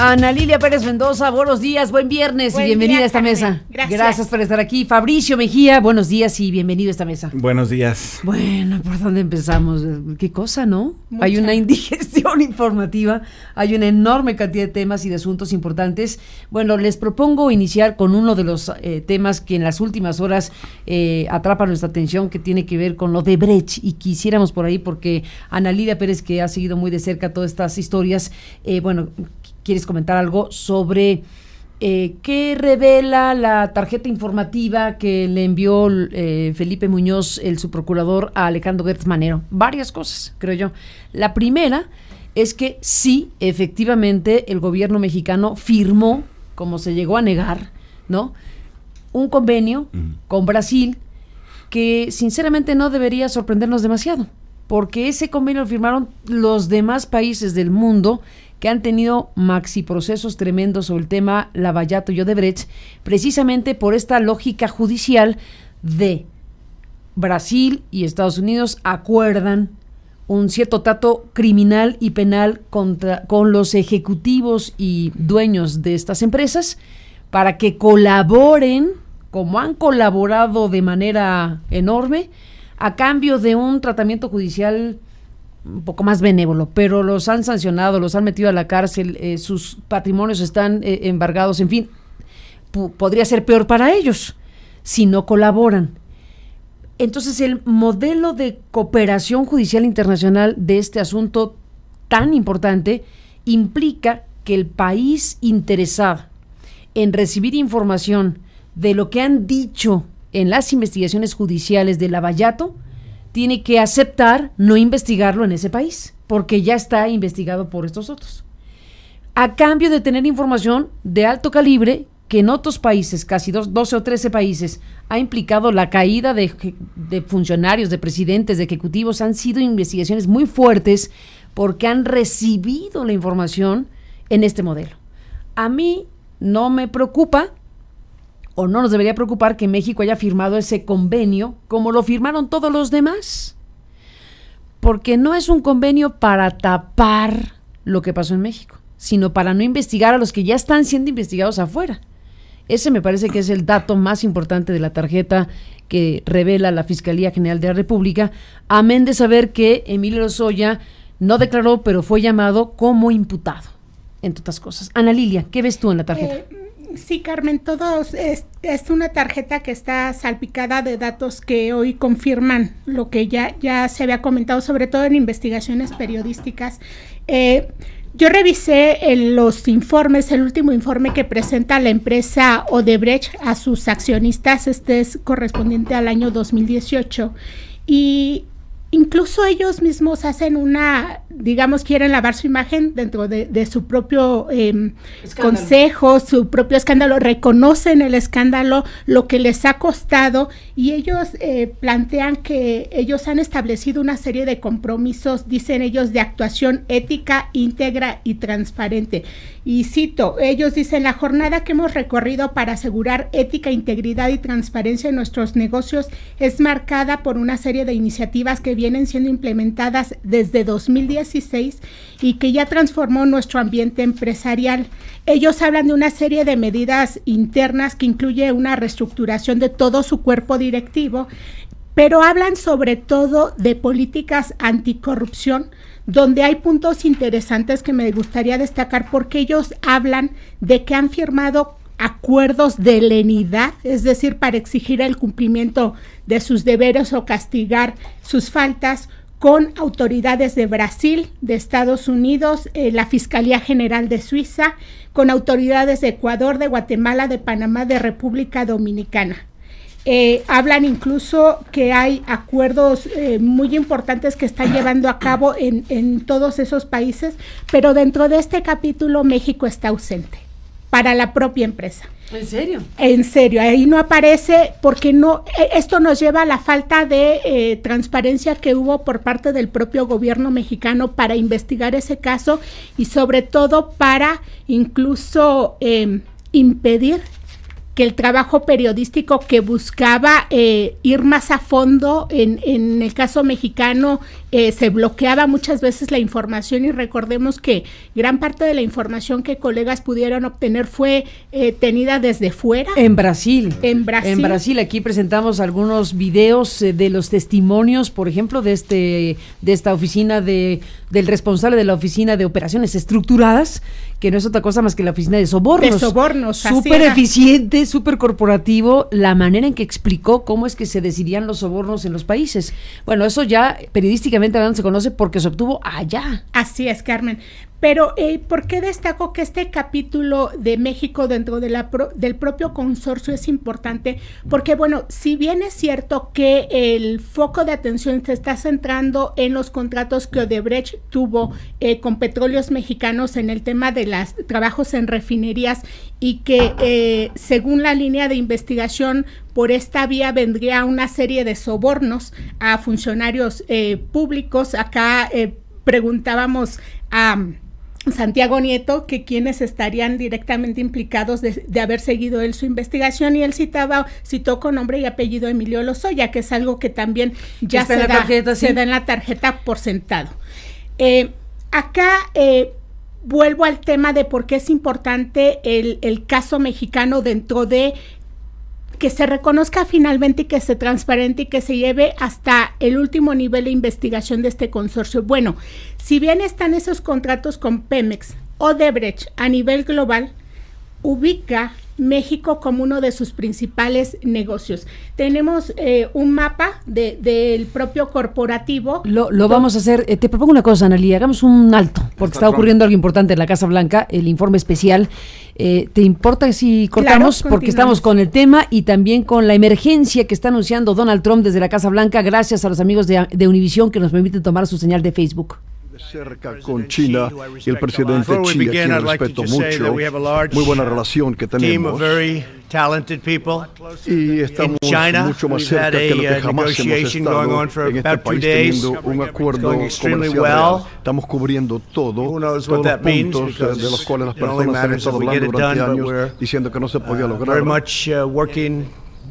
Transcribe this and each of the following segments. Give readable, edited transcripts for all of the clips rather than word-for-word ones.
Ana Lilia Pérez Mendoza, buenos días, buen viernes y bienvenida a esta mesa. Gracias por estar aquí. Fabricio Mejía, buenos días y bienvenido a esta mesa. Buenos días. Bueno, ¿por dónde empezamos? ¿Qué cosa, no? Mucha. Hay una indigestión informativa, hay una enorme cantidad de temas y de asuntos importantes. Bueno, les propongo iniciar con uno de los temas que en las últimas horas atrapa nuestra atención, que tiene que ver con lo de Brecht, y quisiéramos por ahí, porque Ana Lilia Pérez, que ha seguido muy de cerca todas estas historias, bueno, ¿quieres comentar algo sobre qué revela la tarjeta informativa que le envió Felipe Muñoz, el subprocurador, a Alejandro Gertz Manero? Varias cosas, creo yo. La primera es que sí, efectivamente, el gobierno mexicano firmó, como se llegó a negar, ¿no?, un convenio con Brasil que sinceramente no debería sorprendernos demasiado, porque ese convenio lo firmaron los demás países del mundo que han tenido maxiprocesos tremendos sobre el tema Lavallato y Odebrecht, precisamente por esta lógica judicial de Brasil y Estados Unidos acuerdan un cierto trato criminal y penal con los ejecutivos y dueños de estas empresas para que colaboren, como han colaborado de manera enorme, a cambio de un tratamiento judicial un poco más benévolo, pero los han sancionado, los han metido a la cárcel, sus patrimonios están embargados, en fin, podría ser peor para ellos si no colaboran. Entonces, el modelo de cooperación judicial internacional de este asunto tan importante implica que el país interesado en recibir información de lo que han dicho en las investigaciones judiciales de Lavallato tiene que aceptar no investigarlo en ese país, porque ya está investigado por estos otros, a cambio de tener información de alto calibre que en otros países, casi 12 o 13 países, ha implicado la caída de funcionarios, de presidentes, de ejecutivos. Han sido investigaciones muy fuertes porque han recibido la información en este modelo. A mí no me preocupa, o no nos debería preocupar, que México haya firmado ese convenio como lo firmaron todos los demás, porque no es un convenio para tapar lo que pasó en México, sino para no investigar a los que ya están siendo investigados afuera. Ese me parece que es el dato más importante de la tarjeta que revela la Fiscalía General de la República, amén de saber que Emilio Lozoya no declaró, pero fue llamado como imputado, entre otras cosas. Ana Lilia, ¿qué ves tú en la tarjeta? Sí, Carmen, es una tarjeta que está salpicada de datos que hoy confirman lo que ya se había comentado, sobre todo en investigaciones periodísticas. Yo revisé los informes, el último informe que presenta la empresa Odebrecht a sus accionistas, este es correspondiente al año 2018, y incluso ellos mismos hacen quieren lavar su imagen dentro de su propio consejo, su propio escándalo, reconocen el escándalo, lo que les ha costado, y ellos plantean que ellos han establecido una serie de compromisos, dicen ellos, de actuación ética, íntegra y transparente. Y cito, ellos dicen: la jornada que hemos recorrido para asegurar ética, integridad y transparencia en nuestros negocios es marcada por una serie de iniciativas que vienen siendo implementadas desde 2016 y que ya transformó nuestro ambiente empresarial. Ellos hablan de una serie de medidas internas que incluye una reestructuración de todo su cuerpo directivo, pero hablan sobre todo de políticas anticorrupción, donde hay puntos interesantes que me gustaría destacar, porque ellos hablan de que han firmado acuerdos de lenidad, es decir, para exigir el cumplimiento de sus deberes o castigar sus faltas, con autoridades de Brasil, de Estados Unidos, la Fiscalía General de Suiza, con autoridades de Ecuador, de Guatemala, de Panamá, de República Dominicana. Hablan incluso que hay acuerdos muy importantes que están llevando a cabo en todos esos países, pero dentro de este capítulo México está ausente para la propia empresa. ¿En serio? En serio, ahí no aparece, porque no, esto nos lleva a la falta de transparencia que hubo por parte del propio gobierno mexicano para investigar ese caso, y sobre todo para incluso impedir el trabajo periodístico que buscaba ir más a fondo, en el caso mexicano se bloqueaba muchas veces la información, y recordemos que gran parte de la información que colegas pudieron obtener fue tenida desde fuera. En Brasil. En Brasil. En Brasil, aquí presentamos algunos videos de los testimonios, por ejemplo, de esta oficina del responsable de la Oficina de Operaciones Estructuradas, que no es otra cosa más que la oficina de sobornos. De sobornos. Súper eficiente, súper corporativo, la manera en que explicó cómo es que se decidían los sobornos en los países. Bueno, eso ya periodísticamente hablando se conoce porque se obtuvo allá. Así es, Carmen. Pero, ¿por qué destaco que este capítulo de México dentro de del propio consorcio es importante? Porque, bueno, si bien es cierto que el foco de atención se está centrando en los contratos que Odebrecht tuvo con Petróleos Mexicanos en el tema de los trabajos en refinerías, y que según la línea de investigación por esta vía vendría una serie de sobornos a funcionarios públicos. Acá preguntábamos a Santiago Nieto que quiénes estarían directamente implicados de haber seguido él su investigación, y él citó con nombre y apellido Emilio Lozoya, que es algo que también ya se da en la tarjeta por sentado. Acá vuelvo al tema de por qué es importante el caso mexicano dentro de que se reconozca finalmente y que se transparente y que se lleve hasta el último nivel de investigación de este consorcio. Bueno, si bien están esos contratos con Pemex, Odebrecht a nivel global ubica México como uno de sus principales negocios. Tenemos un mapa del propio corporativo. Lo vamos a hacer. Te propongo una cosa, Analía, hagamos un alto, porque está ocurriendo algo importante en la Casa Blanca, el informe especial. ¿Te importa si cortamos? Claro, porque estamos con el tema y también con la emergencia que está anunciando Donald Trump desde la Casa Blanca, gracias a los amigos de Univisión que nos permiten tomar su señal de Facebook. Cerca con China, y el presidente Xi, a quien respeto mucho, muy buena relación que tenemos, y estamos mucho más cerca que lo que jamás hemos estado en este país, teniendo un acuerdo comercial real. Estamos cubriendo todos los puntos de los cuales las personas han estado hablando durante años, diciendo que no se podía lograr.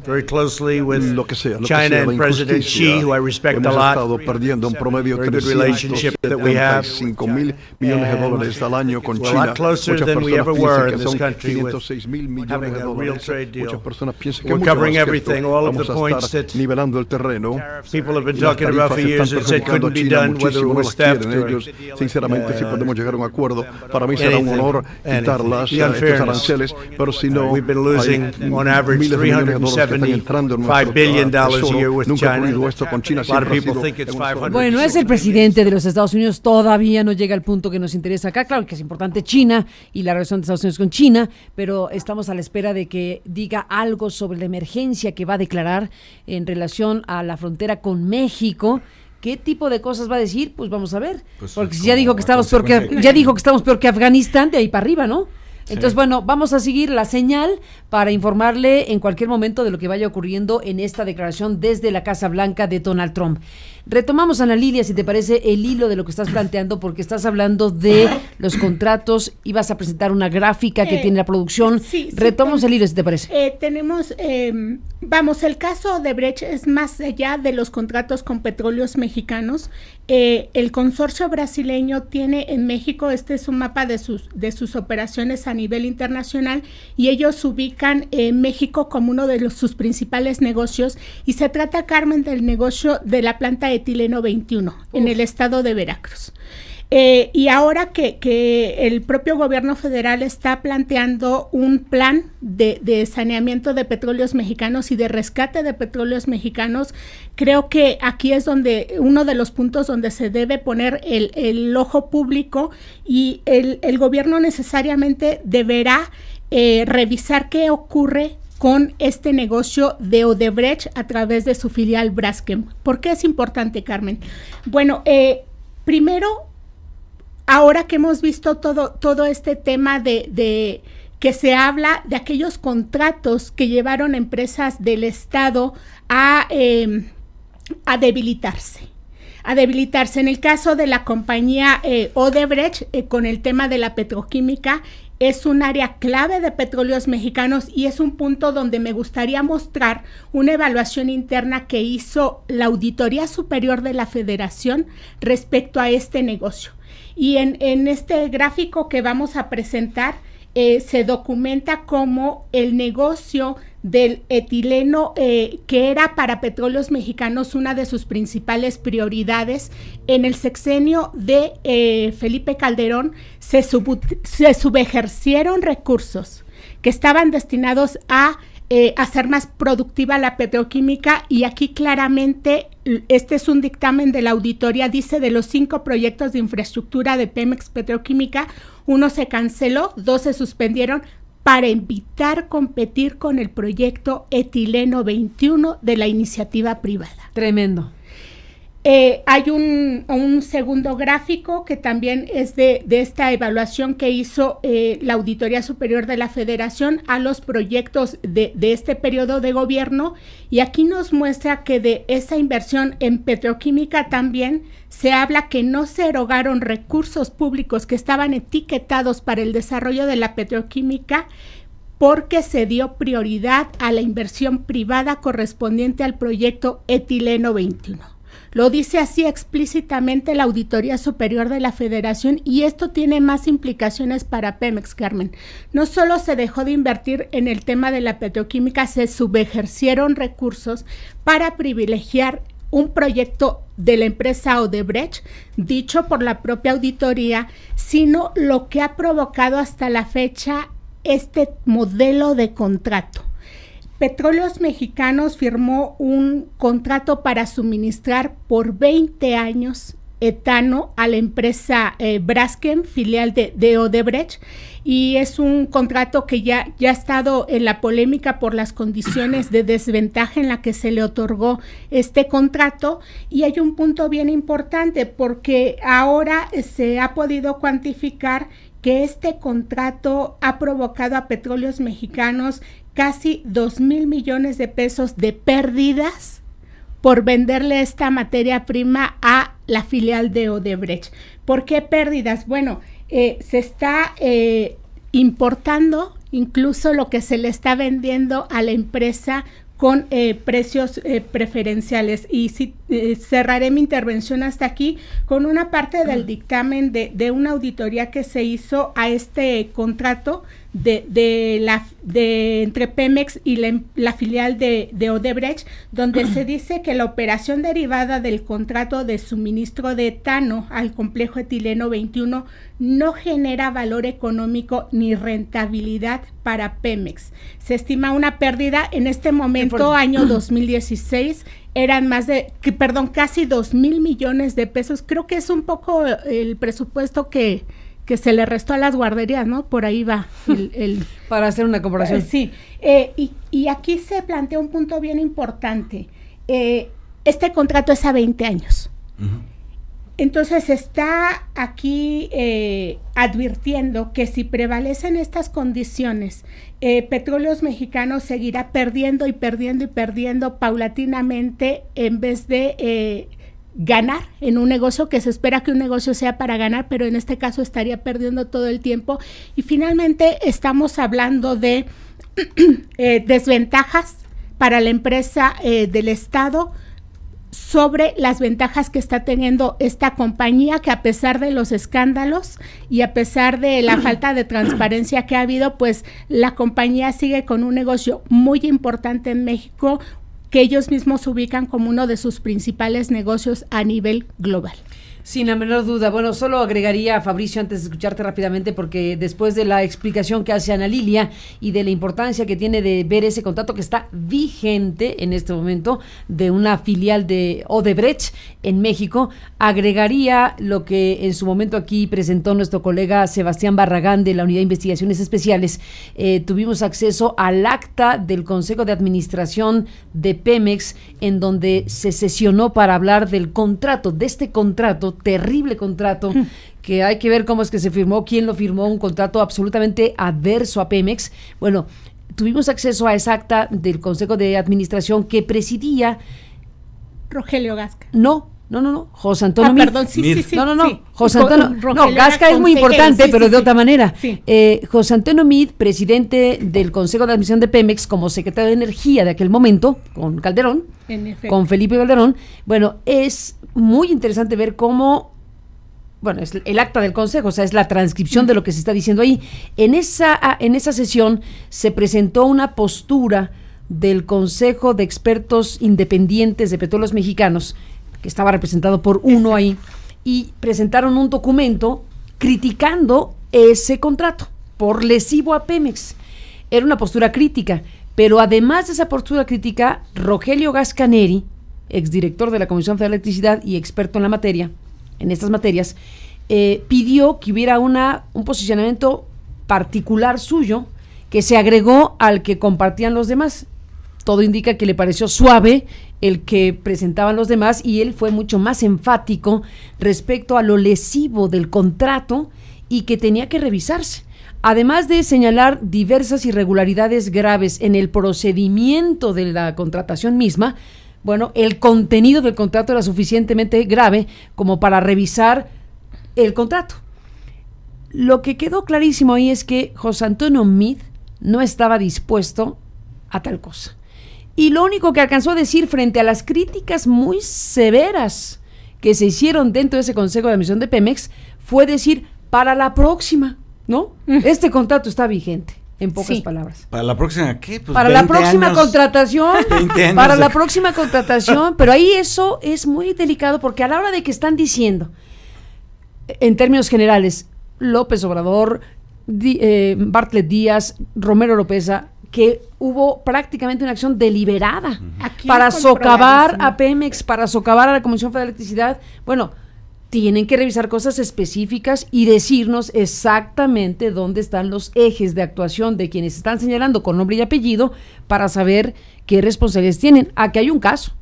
Very closely with lo que sea, China and President Xi, who I respect a lot. Hemos estado perdiendo un promedio de $375,000 millones al año con China. Muchas personas piensan que son $506,000 millones. Muchas personas piensan que es mucho más que esto. Vamos a estar nivelando el terreno. People have been talking about for years that said couldn't be done, whether it was theft or ellos, sinceramente, si podemos llegar a un acuerdo, para mí será un honor quitarlas estos aranceles, pero si no, we've been losing on average $375 billion a year with China. A lot of people think it's 500. Bueno, es el presidente de los Estados Unidos, todavía no llega al punto que nos interesa acá. Claro que es importante China y la relación de Estados Unidos con China, pero estamos a la espera de que diga algo sobre la emergencia que va a declarar en relación a la frontera con México. ¿Qué tipo de cosas va a decir? Pues vamos a ver. Porque ya dijo que estamos peor que Afganistán, de ahí para arriba, ¿no? Entonces, sí. Bueno, vamos a seguir la señal para informarle en cualquier momento de lo que vaya ocurriendo en esta declaración desde la Casa Blanca de Donald Trump. Retomamos, Ana Lilia, si te parece, el hilo de lo que estás planteando, porque estás hablando de los contratos, ibas a presentar una gráfica que tiene la producción. Retomamos el hilo, si te parece. Tenemos, el caso de Odebrecht es más allá de los contratos con Petróleos Mexicanos. El consorcio brasileño tiene en México, este es un mapa de sus operaciones a nivel internacional, y ellos ubican México como uno de sus principales negocios, y se trata, Carmen, del negocio de la planta de etileno 21 en el estado de Veracruz. Y ahora que el propio gobierno federal está planteando un plan de saneamiento de Petróleos Mexicanos y de rescate de Petróleos Mexicanos, creo que aquí es donde uno de los puntos donde se debe poner el ojo público, y el gobierno necesariamente deberá revisar qué ocurre con este negocio de Odebrecht a través de su filial Braskem. ¿Por qué es importante, Carmen? Bueno, primero, ahora que hemos visto todo este tema de que se habla de aquellos contratos que llevaron empresas del Estado a debilitarse, a debilitarse. En el caso de la compañía Odebrecht, con el tema de la petroquímica, es un área clave de Petróleos Mexicanos y es un punto donde me gustaría mostrar una evaluación interna que hizo la Auditoría Superior de la Federación respecto a este negocio. Y en este gráfico que vamos a presentar, se documenta como el negocio del etileno, que era para Petróleos Mexicanos una de sus principales prioridades, en el sexenio de Felipe Calderón se subejercieron recursos que estaban destinados a hacer más productiva la petroquímica, y aquí claramente este es un dictamen de la auditoría, dice de los 5 proyectos de infraestructura de Pemex Petroquímica, 1 se canceló, 2 se suspendieron para evitar competir con el proyecto Etileno 21 de la iniciativa privada. Tremendo. Hay un segundo gráfico que también es de esta evaluación que hizo la Auditoría Superior de la Federación a los proyectos de este periodo de gobierno, y aquí nos muestra que de esa inversión en petroquímica también se habla que no se erogaron recursos públicos que estaban etiquetados para el desarrollo de la petroquímica, porque se dio prioridad a la inversión privada correspondiente al proyecto Etileno 21. Lo dice así explícitamente la Auditoría Superior de la Federación, y esto tiene más implicaciones para Pemex, Carmen. No solo se dejó de invertir en el tema de la petroquímica, se subejercieron recursos para privilegiar un proyecto de la empresa Odebrecht, dicho por la propia auditoría, sino lo que ha provocado hasta la fecha este modelo de contrato. Petróleos Mexicanos firmó un contrato para suministrar por 20 años etano a la empresa Braskem, filial de Odebrecht, y es un contrato que ya ha estado en la polémica por las condiciones de desventaja en la que se le otorgó este contrato. Y hay un punto bien importante, porque ahora se ha podido cuantificar que este contrato ha provocado a Petróleos Mexicanos casi 2,000 millones de pesos de pérdidas por venderle esta materia prima a la filial de Odebrecht. ¿Por qué pérdidas? Bueno, se está importando incluso lo que se le está vendiendo a la empresa con precios preferenciales. Y cerraré mi intervención hasta aquí con una parte del dictamen de una auditoría que se hizo a este contrato entre Pemex y la filial de Odebrecht, donde se dice que la operación derivada del contrato de suministro de etano al complejo Etileno 21 no genera valor económico ni rentabilidad para Pemex. Se estima una pérdida en este momento, año 2016, eran casi 2,000 millones de pesos. Creo que es un poco el presupuesto que se le restó a las guarderías, ¿no? Por ahí va para hacer una comparación. Sí, y aquí se plantea un punto bien importante. Este contrato es a 20 años. Uh-huh. Entonces está aquí advirtiendo que si prevalecen estas condiciones, Petróleos Mexicanos seguirá perdiendo y perdiendo y perdiendo paulatinamente, en vez de ganar en un negocio, que se espera que un negocio sea para ganar, pero en este caso estaría perdiendo todo el tiempo. Y finalmente estamos hablando de desventajas para la empresa del Estado sobre las ventajas que está teniendo esta compañía, que a pesar de los escándalos y a pesar de la falta de transparencia que ha habido, pues la compañía sigue con un negocio muy importante en México, que ellos mismos ubican como uno de sus principales negocios a nivel global. Sin la menor duda. Bueno, solo agregaría, Fabricio, antes de escucharte rápidamente, porque después de la explicación que hace Ana Lilia y de la importancia que tiene de ver ese contrato que está vigente en este momento de una filial de Odebrecht en México, agregaría lo que en su momento aquí presentó nuestro colega Sebastián Barragán de la Unidad de Investigaciones Especiales. Tuvimos acceso al acta del Consejo de Administración de Pemex, en donde se sesionó para hablar del contrato, de este contrato, terrible contrato, que hay que ver cómo es que se firmó, quién lo firmó, un contrato absolutamente adverso a Pemex. Bueno, tuvimos acceso a esa acta del Consejo de Administración que presidía Rogelio Gasca. No, No, José Antonio Meade. Perdón, sí. No, José Antonio, Gasca es muy importante, pero de otra manera. Sí. José Antonio Meade, presidente del Consejo de Administración de Pemex, como secretario de Energía de aquel momento, con Calderón, con Felipe Calderón. Bueno, es muy interesante ver cómo, bueno, es el acta del Consejo, o sea, es la transcripción de lo que se está diciendo ahí. En esa sesión se presentó una postura del Consejo de Expertos Independientes de Petróleos Mexicanos, que estaba representado por uno ahí, y presentaron un documento criticando ese contrato por lesivo a Pemex. Era una postura crítica, pero además de esa postura crítica, Rogelio Gasca Neri, exdirector de la Comisión Federal de Electricidad y experto en la materia, en estas materias, pidió que hubiera un posicionamiento particular suyo que se agregó al que compartían los demás. Todo indica que le pareció suave el que presentaban los demás y él fue mucho más enfático respecto a lo lesivo del contrato y que tenía que revisarse. Además de señalar diversas irregularidades graves en el procedimiento de la contratación misma, bueno, el contenido del contrato era suficientemente grave como para revisar el contrato. Lo que quedó clarísimo ahí es que José Antonio Meade no estaba dispuesto a tal cosa. Y lo único que alcanzó a decir frente a las críticas muy severas que se hicieron dentro de ese Consejo de Administración de Pemex fue decir, para la próxima, ¿no? Este contrato está vigente, en pocas palabras. ¿Para la próxima qué? Pues para la próxima contratación. Para la próxima contratación. Pero ahí eso es muy delicado porque a la hora de que están diciendo, en términos generales, López Obrador, Bartlett Díaz, Romero Oropeza, que hubo prácticamente una acción deliberada para socavar a Pemex, para socavar a la Comisión Federal de Electricidad. Bueno, tienen que revisar cosas específicas y decirnos exactamente dónde están los ejes de actuación de quienes están señalando con nombre y apellido para saber qué responsabilidades tienen. Aquí hay un caso.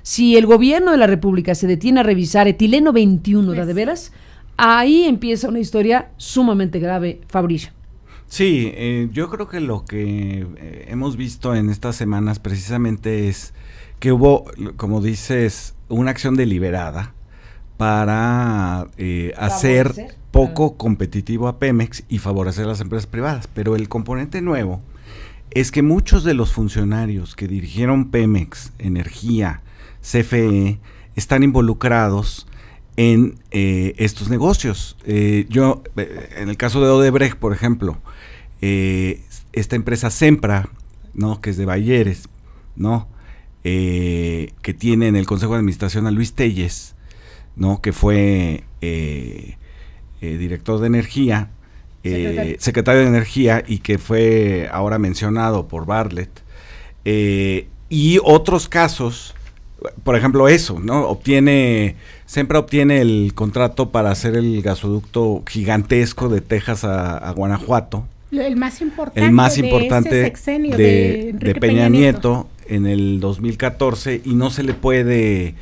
Si el gobierno de la República se detiene a revisar etileno 21, ¿de veras? Ahí empieza una historia sumamente grave, Fabricio. Sí, yo creo que lo que hemos visto en estas semanas precisamente es que hubo, como dices, una acción deliberada para hacer poco competitivo a Pemex y favorecer a las empresas privadas. Pero el componente nuevo es que muchos de los funcionarios que dirigieron Pemex, Energía, CFE, están involucrados en estos negocios. Yo, en el caso de Odebrecht, por ejemplo, esta empresa Sempra, ¿no?, que es de Bayeres, ¿no?, que tiene en el Consejo de Administración a Luis Telles, ¿no?, que fue director de Energía, secretario de Energía, y que fue ahora mencionado por Bartlett, y otros casos. Por ejemplo, eso, ¿no? Sempra obtiene el contrato para hacer el gasoducto gigantesco de Texas a Guanajuato. El más importante de ese sexenio de Peña Nieto en el 2014, y no se le puede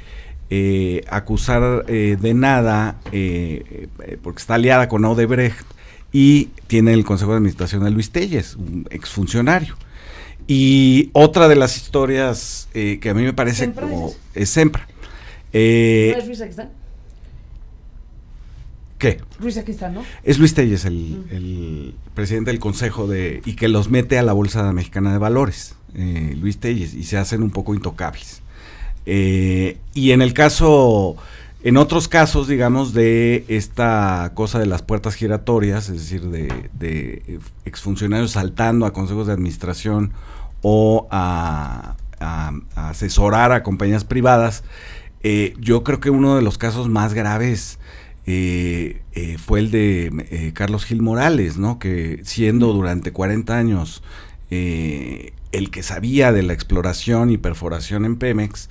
acusar de nada porque está aliada con Odebrecht y tiene el Consejo de Administración a Luis Telles, un exfuncionario. Y otra de las historias que a mí me parece ¿Sempra como es Sempra. ¿No es Ruiz Aquistán? ¿Qué? Ruiz Aquistán, ¿no? Es Luis Telles, el presidente del consejo y que los mete a la Bolsa Mexicana de Valores, Luis Telles, y se hacen un poco intocables. Y en otros casos, digamos, de esta cosa de las puertas giratorias, es decir, de exfuncionarios saltando a consejos de administración o a asesorar a compañías privadas, yo creo que uno de los casos más graves fue el de Carlos Gil Morales, ¿no?, que siendo durante 40 años el que sabía de la exploración y perforación en Pemex,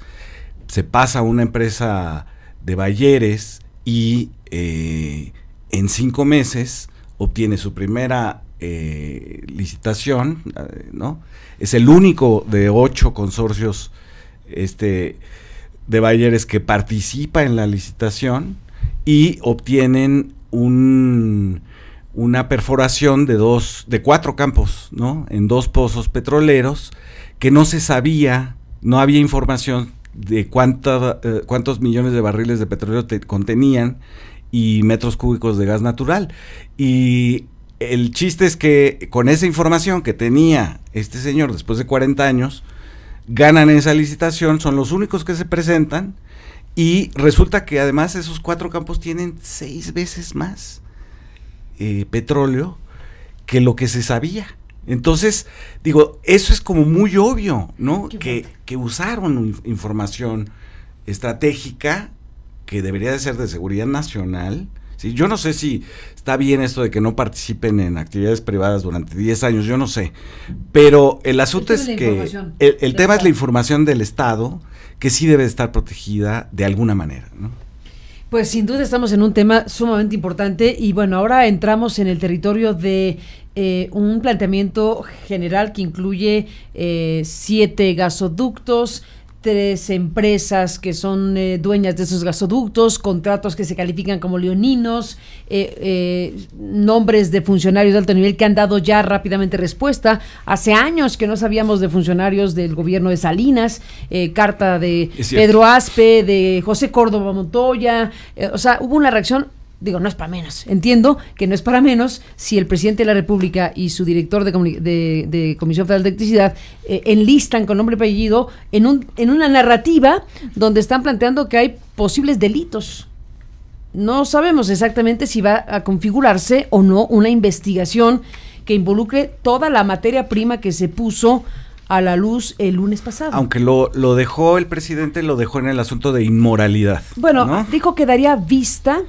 se pasa a una empresa de Bayeres y en 5 meses obtiene su primera licitación, ¿no? Es el único de 8 consorcios de Bayeres que participa en la licitación y obtienen una perforación de 4 campos, ¿no?, en 2 pozos petroleros que no se sabía, no había información de cuántos millones de barriles de petróleo contenían y metros cúbicos de gas natural. Y el chiste es que con esa información que tenía este señor después de 40 años, ganan esa licitación, son los únicos que se presentan, y resulta que además esos 4 campos tienen 6 veces más petróleo que lo que se sabía. Entonces, digo, eso es como muy obvio, ¿no? Que usaron información estratégica que debería de ser de seguridad nacional. Sí, yo no sé si está bien esto de que no participen en actividades privadas durante 10 años, yo no sé, pero el asunto es que el tema es la información del Estado, que sí debe estar protegida de alguna manera, ¿no? Pues sin duda estamos en un tema sumamente importante y bueno, ahora entramos en el territorio de un planteamiento general que incluye 7 gasoductos, 3 empresas que son dueñas de esos gasoductos, contratos que se califican como leoninos, nombres de funcionarios de alto nivel que han dado ya rápidamente respuesta. Hace años que no sabíamos de funcionarios del gobierno de Salinas, carta de Pedro Aspe, de José Córdoba Montoya, o sea, hubo una reacción. Digo, no es para menos, entiendo que no es para menos si el presidente de la República y su director de Comisión Federal de Electricidad enlistan con nombre y apellido en una narrativa donde están planteando que hay posibles delitos. No sabemos exactamente si va a configurarse o no una investigación que involucre toda la materia prima que se puso a la luz el lunes pasado. Aunque lo dejó el presidente, lo dejó en el asunto de inmoralidad. Bueno, ¿no? Dijo que daría vista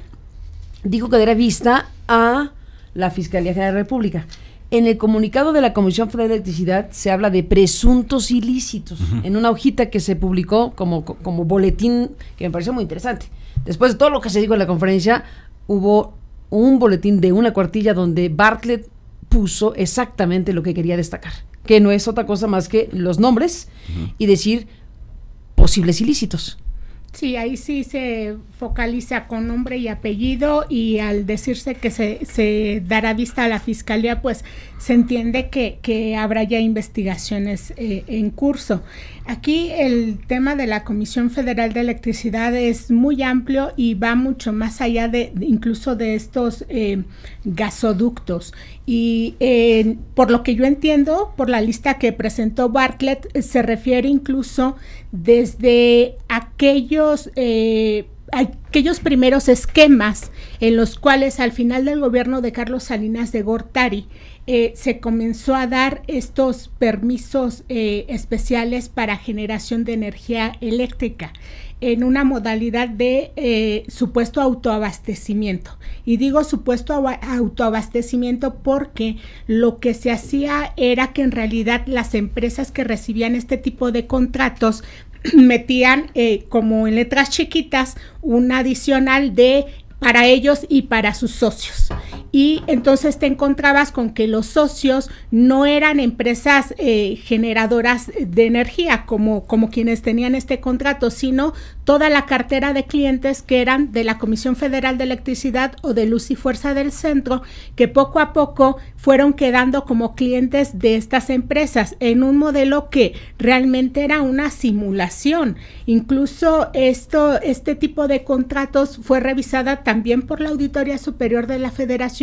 a la Fiscalía General de la República. En el comunicado de la Comisión Federal de Electricidad se habla de presuntos ilícitos, en una hojita que se publicó como boletín, que me pareció muy interesante. Después de todo lo que se dijo en la conferencia, hubo un boletín de una cuartilla donde Bartlett puso exactamente lo que quería destacar, que no es otra cosa más que los nombres y decir posibles ilícitos. Sí, ahí sí se focaliza con nombre y apellido, y al decirse que se dará vista a la Fiscalía, pues se entiende que habrá ya investigaciones en curso. Aquí el tema de la Comisión Federal de Electricidad es muy amplio y va mucho más allá de incluso de estos gasoductos. Y por lo que yo entiendo, por la lista que presentó Bartlett, se refiere incluso desde aquellos primeros esquemas en los cuales al final del gobierno de Carlos Salinas de Gortari se comenzó a dar estos permisos especiales para generación de energía eléctrica en una modalidad de supuesto autoabastecimiento. Y digo supuesto autoabastecimiento porque lo que se hacía era que en realidad las empresas que recibían este tipo de contratos metían como en letras chiquitas un adicional de para ellos y para sus socios. Y entonces te encontrabas con que los socios no eran empresas generadoras de energía como quienes tenían este contrato, sino toda la cartera de clientes que eran de la Comisión Federal de Electricidad o de Luz y Fuerza del Centro, que poco a poco fueron quedando como clientes de estas empresas en un modelo que realmente era una simulación. Incluso este tipo de contratos fue revisada también por la Auditoría Superior de la Federación,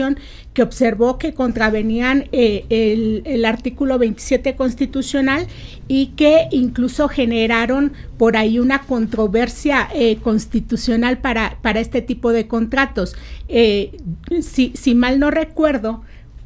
que observó que contravenían el artículo 27 constitucional y que incluso generaron por ahí una controversia constitucional para este tipo de contratos. Si mal no recuerdo,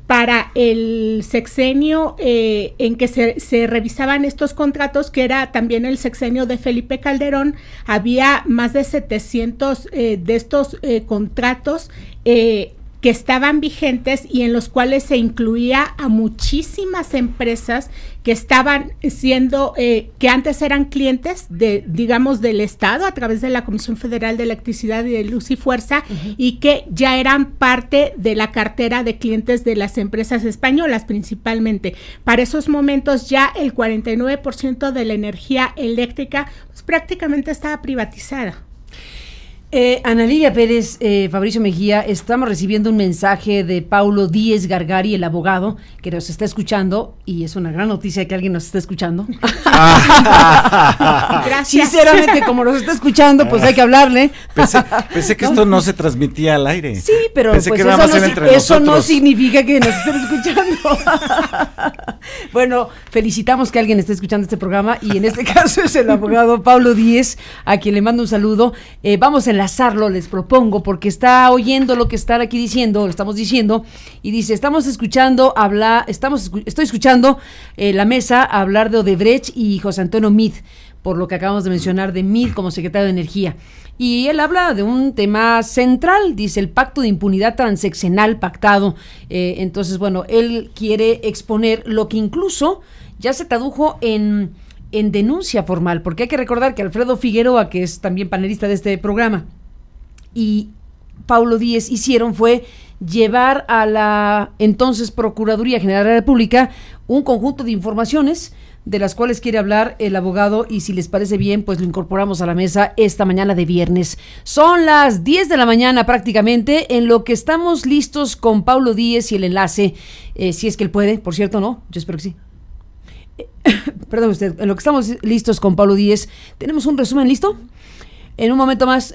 para el sexenio en que se revisaban estos contratos, que era también el sexenio de Felipe Calderón, había más de 700 de estos contratos que estaban vigentes y en los cuales se incluía a muchísimas empresas que estaban siendo, que antes eran clientes digamos, del Estado a través de la Comisión Federal de Electricidad y de Luz y Fuerza, y que ya eran parte de la cartera de clientes de las empresas españolas principalmente. Para esos momentos ya el 49% de la energía eléctrica pues, prácticamente estaba privatizada. Ana Lilia Pérez, Fabricio Mejía, estamos recibiendo un mensaje de Paulo Díez Gargari, el abogado, que nos está escuchando, y es una gran noticia que alguien nos está escuchando. Gracias. Sinceramente, como nos está escuchando, pues hay que hablarle. Pensé que esto no se transmitía al aire. Sí, pero pensé pues que eso no significa que nos estén escuchando. Bueno, felicitamos que alguien esté escuchando este programa, y en este caso es el abogado Paulo Díez, a quien le mando un saludo. Vamos a enlazarlo, les propongo, porque está oyendo lo que están aquí diciendo, lo estamos diciendo, y dice, estoy escuchando la mesa hablar de Odebrecht y José Antonio Meade, por lo que acabamos de mencionar de Meade como secretario de Energía. Y él habla de un tema central, dice el pacto de impunidad transeccional pactado. Entonces, bueno, él quiere exponer lo que incluso ya se tradujo en denuncia formal, porque hay que recordar que Alfredo Figueroa, que es también panelista de este programa, y Paulo Díez fue llevar a la entonces Procuraduría General de la República un conjunto de informaciones de las cuales quiere hablar el abogado, y si les parece bien, pues lo incorporamos a la mesa esta mañana de viernes. Son las 10 de la mañana prácticamente, en lo que estamos listos con Paulo Díez y el enlace, si es que él puede, por cierto, ¿no? Yo espero que sí. Perdón usted, en lo que estamos listos con Paulo Díez, ¿tenemos un resumen listo? En un momento más,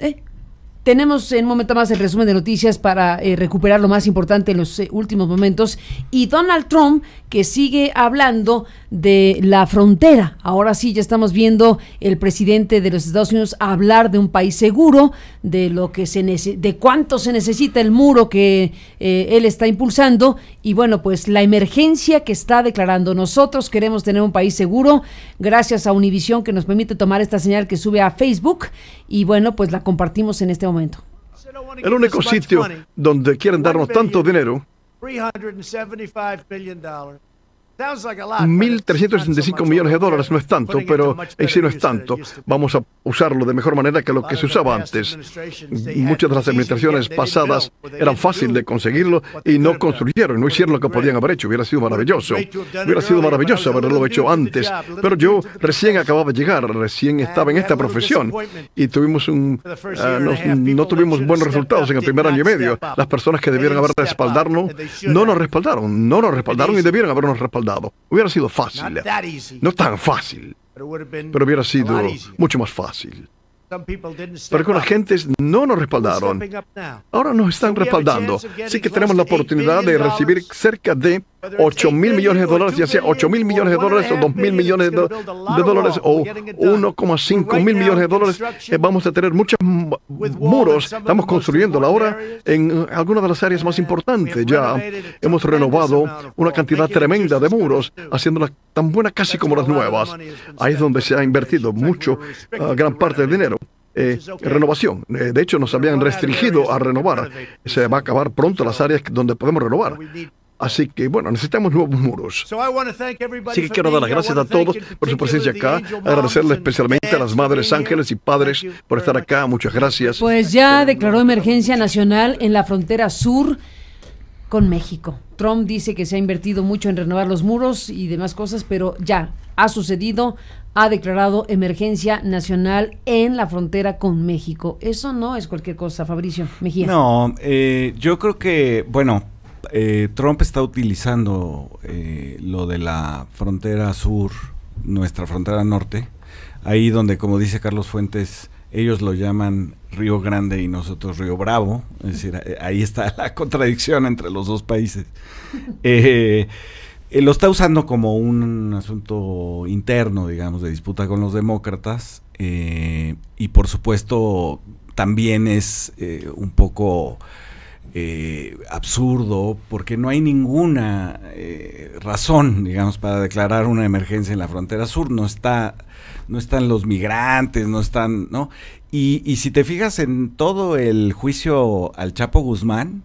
tenemos en un momento más el resumen de noticias para recuperar lo más importante en los últimos momentos. Y Donald Trump, que sigue hablando de la frontera. Ahora sí, ya estamos viendo el presidente de los Estados Unidos hablar de un país seguro, de lo que de cuánto se necesita el muro que él está impulsando. Y bueno, pues la emergencia que está declarando. Nosotros queremos tener un país seguro, gracias a Univisión, que nos permite tomar esta señal que sube a Facebook. Y bueno, pues la compartimos en este momento. El único sitio donde quieren darnos tanto dinero, $1.365 millones no es tanto, pero en sí no es tanto. Vamos a usarlo de mejor manera que lo que se usaba antes. Muchas de las administraciones pasadas eran fácil de conseguirlo y no construyeron, no hicieron lo que podían haber hecho. Hubiera sido maravilloso haberlo hecho antes, pero yo recién acababa de llegar, recién estaba en esta profesión y tuvimos no tuvimos buenos resultados en el primer año y medio. Las personas que debieron haber respaldarnos no nos respaldaron y debieron habernos respaldado. Hubiera sido fácil, no tan fácil, pero hubiera sido mucho más fácil. Pero algunas gentes no nos respaldaron. Ahora nos están respaldando. Así que tenemos la oportunidad de recibir cerca de $8,000 millones, ya sea $8,000 millones o $2,000 millones o $1,5 mil millones. Vamos a tener muchos muros. Estamos construyéndolo ahora en algunas de las áreas más importantes. Ya hemos renovado una cantidad tremenda de muros, haciéndolas tan buenas casi como las nuevas. Ahí es donde se ha invertido mucho, gran parte del dinero. Renovación. De hecho, nos habían restringido a renovar. Se va a acabar pronto las áreas donde podemos renovar. Así que, bueno, necesitamos nuevos muros. Así que quiero dar las gracias a todos por su presencia acá, agradecerle especialmente a las madres ángeles y padres por estar acá. Muchas gracias. Pues ya declaró emergencia nacional en la frontera sur con México. Trump dice que se ha invertido mucho en renovar los muros y demás cosas, pero ya ha sucedido. Ha declarado emergencia nacional en la frontera con México. Eso no es cualquier cosa, Fabricio Mejía. No, yo creo que, bueno, Trump está utilizando lo de la frontera sur, nuestra frontera norte, ahí donde, como dice Carlos Fuentes, ellos lo llaman Río Grande y nosotros Río Bravo, es decir, ahí está la contradicción entre los dos países. Lo está usando como un asunto interno, digamos, de disputa con los demócratas, y por supuesto también es un poco absurdo, porque no hay ninguna razón, digamos, para declarar una emergencia en la frontera sur. No están los migrantes, no están, ¿no? Y si te fijas en todo el juicio al Chapo Guzmán,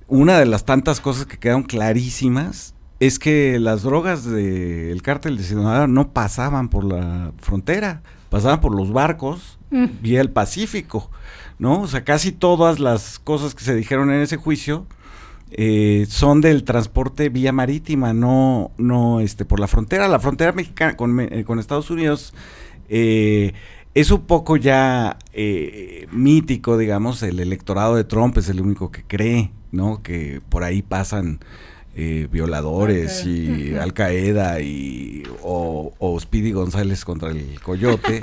una de las tantas cosas que quedaron clarísimas es que las drogas del cártel de Sinaloa no pasaban por la frontera, pasaban por los barcos vía el Pacífico, ¿no? O sea, casi todas las cosas que se dijeron en ese juicio son del transporte vía marítima, no por la frontera. La frontera mexicana con Estados Unidos Es un poco ya mítico, digamos, el electorado de Trump es el único que cree, ¿no? Que por ahí pasan violadores y Al-Qaeda o Speedy González contra el Coyote.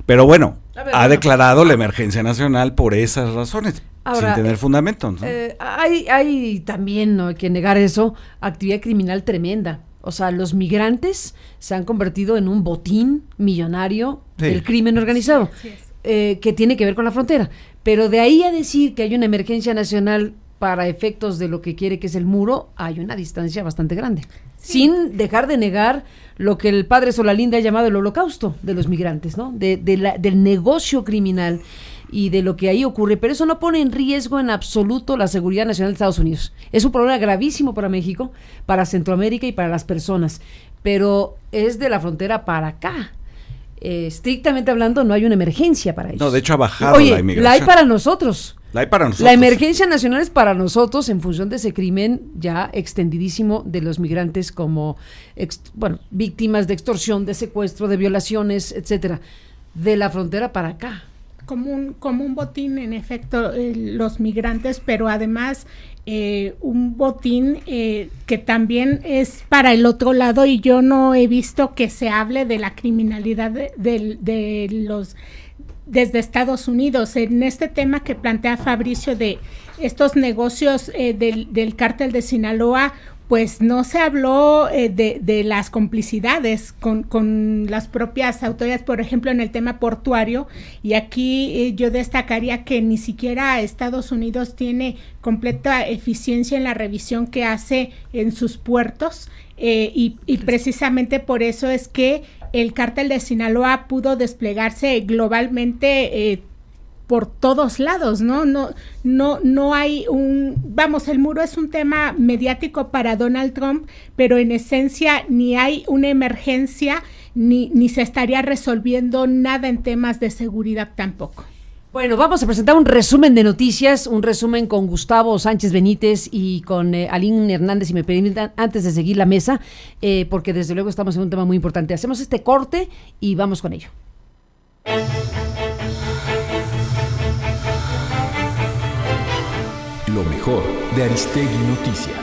Pero bueno, ha declarado la emergencia nacional por esas razones, sin tener fundamento, ¿no? Hay también, no hay que negar eso, actividad criminal tremenda. O sea, los migrantes se han convertido en un botín millonario del crimen organizado, que tiene que ver con la frontera. Pero de ahí a decir que hay una emergencia nacional para efectos de lo que quiere que es el muro, hay una distancia bastante grande. Sin dejar de negar lo que el padre Solalinde ha llamado el holocausto de los migrantes, ¿no? Del negocio criminal y de lo que ahí ocurre, pero eso no pone en riesgo en absoluto la seguridad nacional de Estados Unidos. Es un problema gravísimo para México, para Centroamérica y para las personas, pero es de la frontera para acá. Estrictamente hablando, no hay una emergencia para ellos. No, de hecho ha bajado la inmigración. La hay para nosotros. La hay para nosotros. La emergencia nacional es para nosotros en función de ese crimen ya extendidísimo de los migrantes como víctimas de extorsión, de secuestro, de violaciones, etcétera, de la frontera para acá. Como un botín, en efecto, los migrantes, pero además un botín que también es para el otro lado, y yo no he visto que se hable de la criminalidad de los desde Estados Unidos. En este tema que plantea Fabricio de estos negocios del cártel de Sinaloa, pues no se habló de las complicidades con las propias autoridades, por ejemplo, en el tema portuario, y aquí yo destacaría que ni siquiera Estados Unidos tiene completa eficiencia en la revisión que hace en sus puertos, y precisamente por eso es que el cártel de Sinaloa pudo desplegarse globalmente por todos lados, no hay el muro es un tema mediático para Donald Trump, pero en esencia ni hay una emergencia, ni se estaría resolviendo nada en temas de seguridad tampoco. Bueno, vamos a presentar un resumen de noticias, un resumen con Gustavo Sánchez Benítez y con Aline Hernández, si me permiten, antes de seguir la mesa, porque desde luego estamos en un tema muy importante. Hacemos este corte y vamos con ello. Lo mejor de Aristegui Noticias.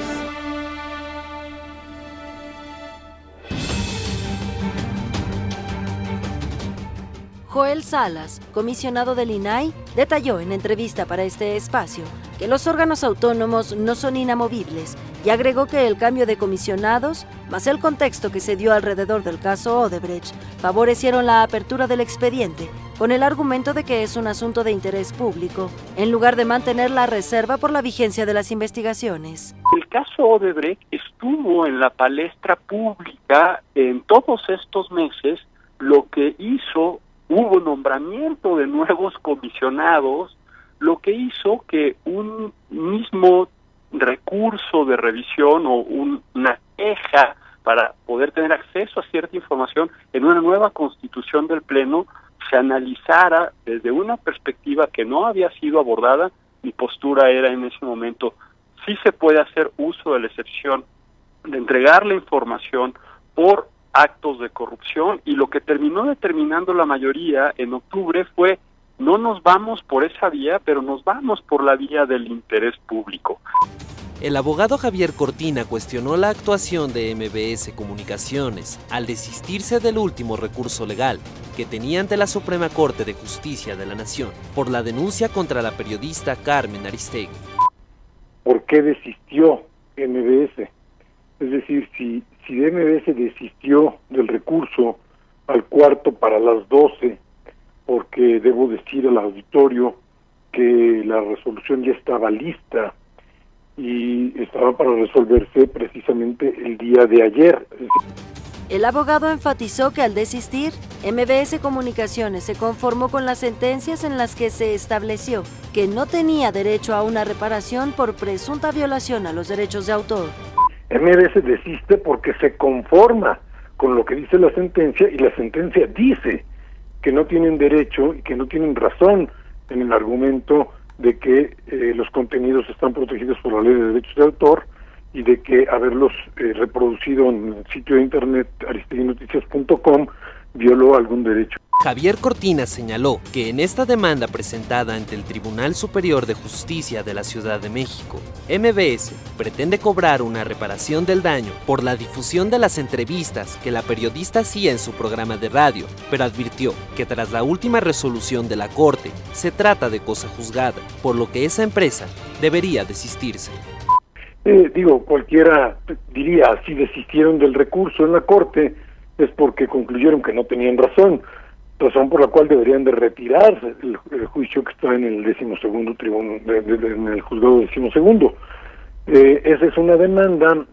Joel Salas, comisionado del INAI, detalló en entrevista para este espacio que los órganos autónomos no son inamovibles y agregó que el cambio de comisionados, más el contexto que se dio alrededor del caso Odebrecht, favorecieron la apertura del expediente con el argumento de que es un asunto de interés público, en lugar de mantener la reserva por la vigencia de las investigaciones. El caso Odebrecht estuvo en la palestra pública en todos estos meses, lo que hizo. Hubo nombramiento de nuevos comisionados, lo que hizo que un mismo recurso de revisión o una queja para poder tener acceso a cierta información en una nueva constitución del Pleno se analizara desde una perspectiva que no había sido abordada. Mi postura era en ese momento, sí se puede hacer uso de la excepción de entregar la información por actos de corrupción, y lo que terminó determinando la mayoría en octubre fue: no nos vamos por esa vía, pero nos vamos por la vía del interés público. El abogado Javier Cortina cuestionó la actuación de MBS Comunicaciones al desistirse del último recurso legal que tenía ante la Suprema Corte de Justicia de la Nación por la denuncia contra la periodista Carmen Aristegui. ¿Por qué desistió MBS? Es decir, si MBS desistió del recurso al cuarto para las 12, porque debo decir al auditorio que la resolución ya estaba lista y estaba para resolverse precisamente el día de ayer. El abogado enfatizó que al desistir, MBS Comunicaciones se conformó con las sentencias en las que se estableció que no tenía derecho a una reparación por presunta violación a los derechos de autor. MBS desiste porque se conforma con lo que dice la sentencia, y la sentencia dice que no tienen derecho y que no tienen razón en el argumento de que los contenidos están protegidos por la ley de derechos de autor, y de que haberlos reproducido en el sitio de internet aristeguinoticias.com violó algún derecho. Javier Cortina señaló que en esta demanda presentada ante el Tribunal Superior de Justicia de la Ciudad de México, MBS pretende cobrar una reparación del daño por la difusión de las entrevistas que la periodista hacía en su programa de radio, pero advirtió que tras la última resolución de la Corte se trata de cosa juzgada, por lo que esa empresa debería desistirse. Cualquiera diría, si desistieron del recurso en la Corte es porque concluyeron que no tenían razón por la cual deberían de retirarse el juicio que está en el 12º tribunal, en el juzgado 12º. Esa es una demanda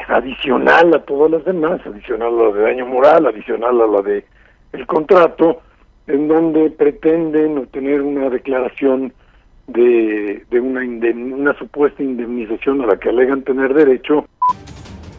adicional a todas las demás, adicional a la de daño moral, adicional a la de el contrato, en donde pretenden obtener una declaración de una supuesta indemnización a la que alegan tener derecho.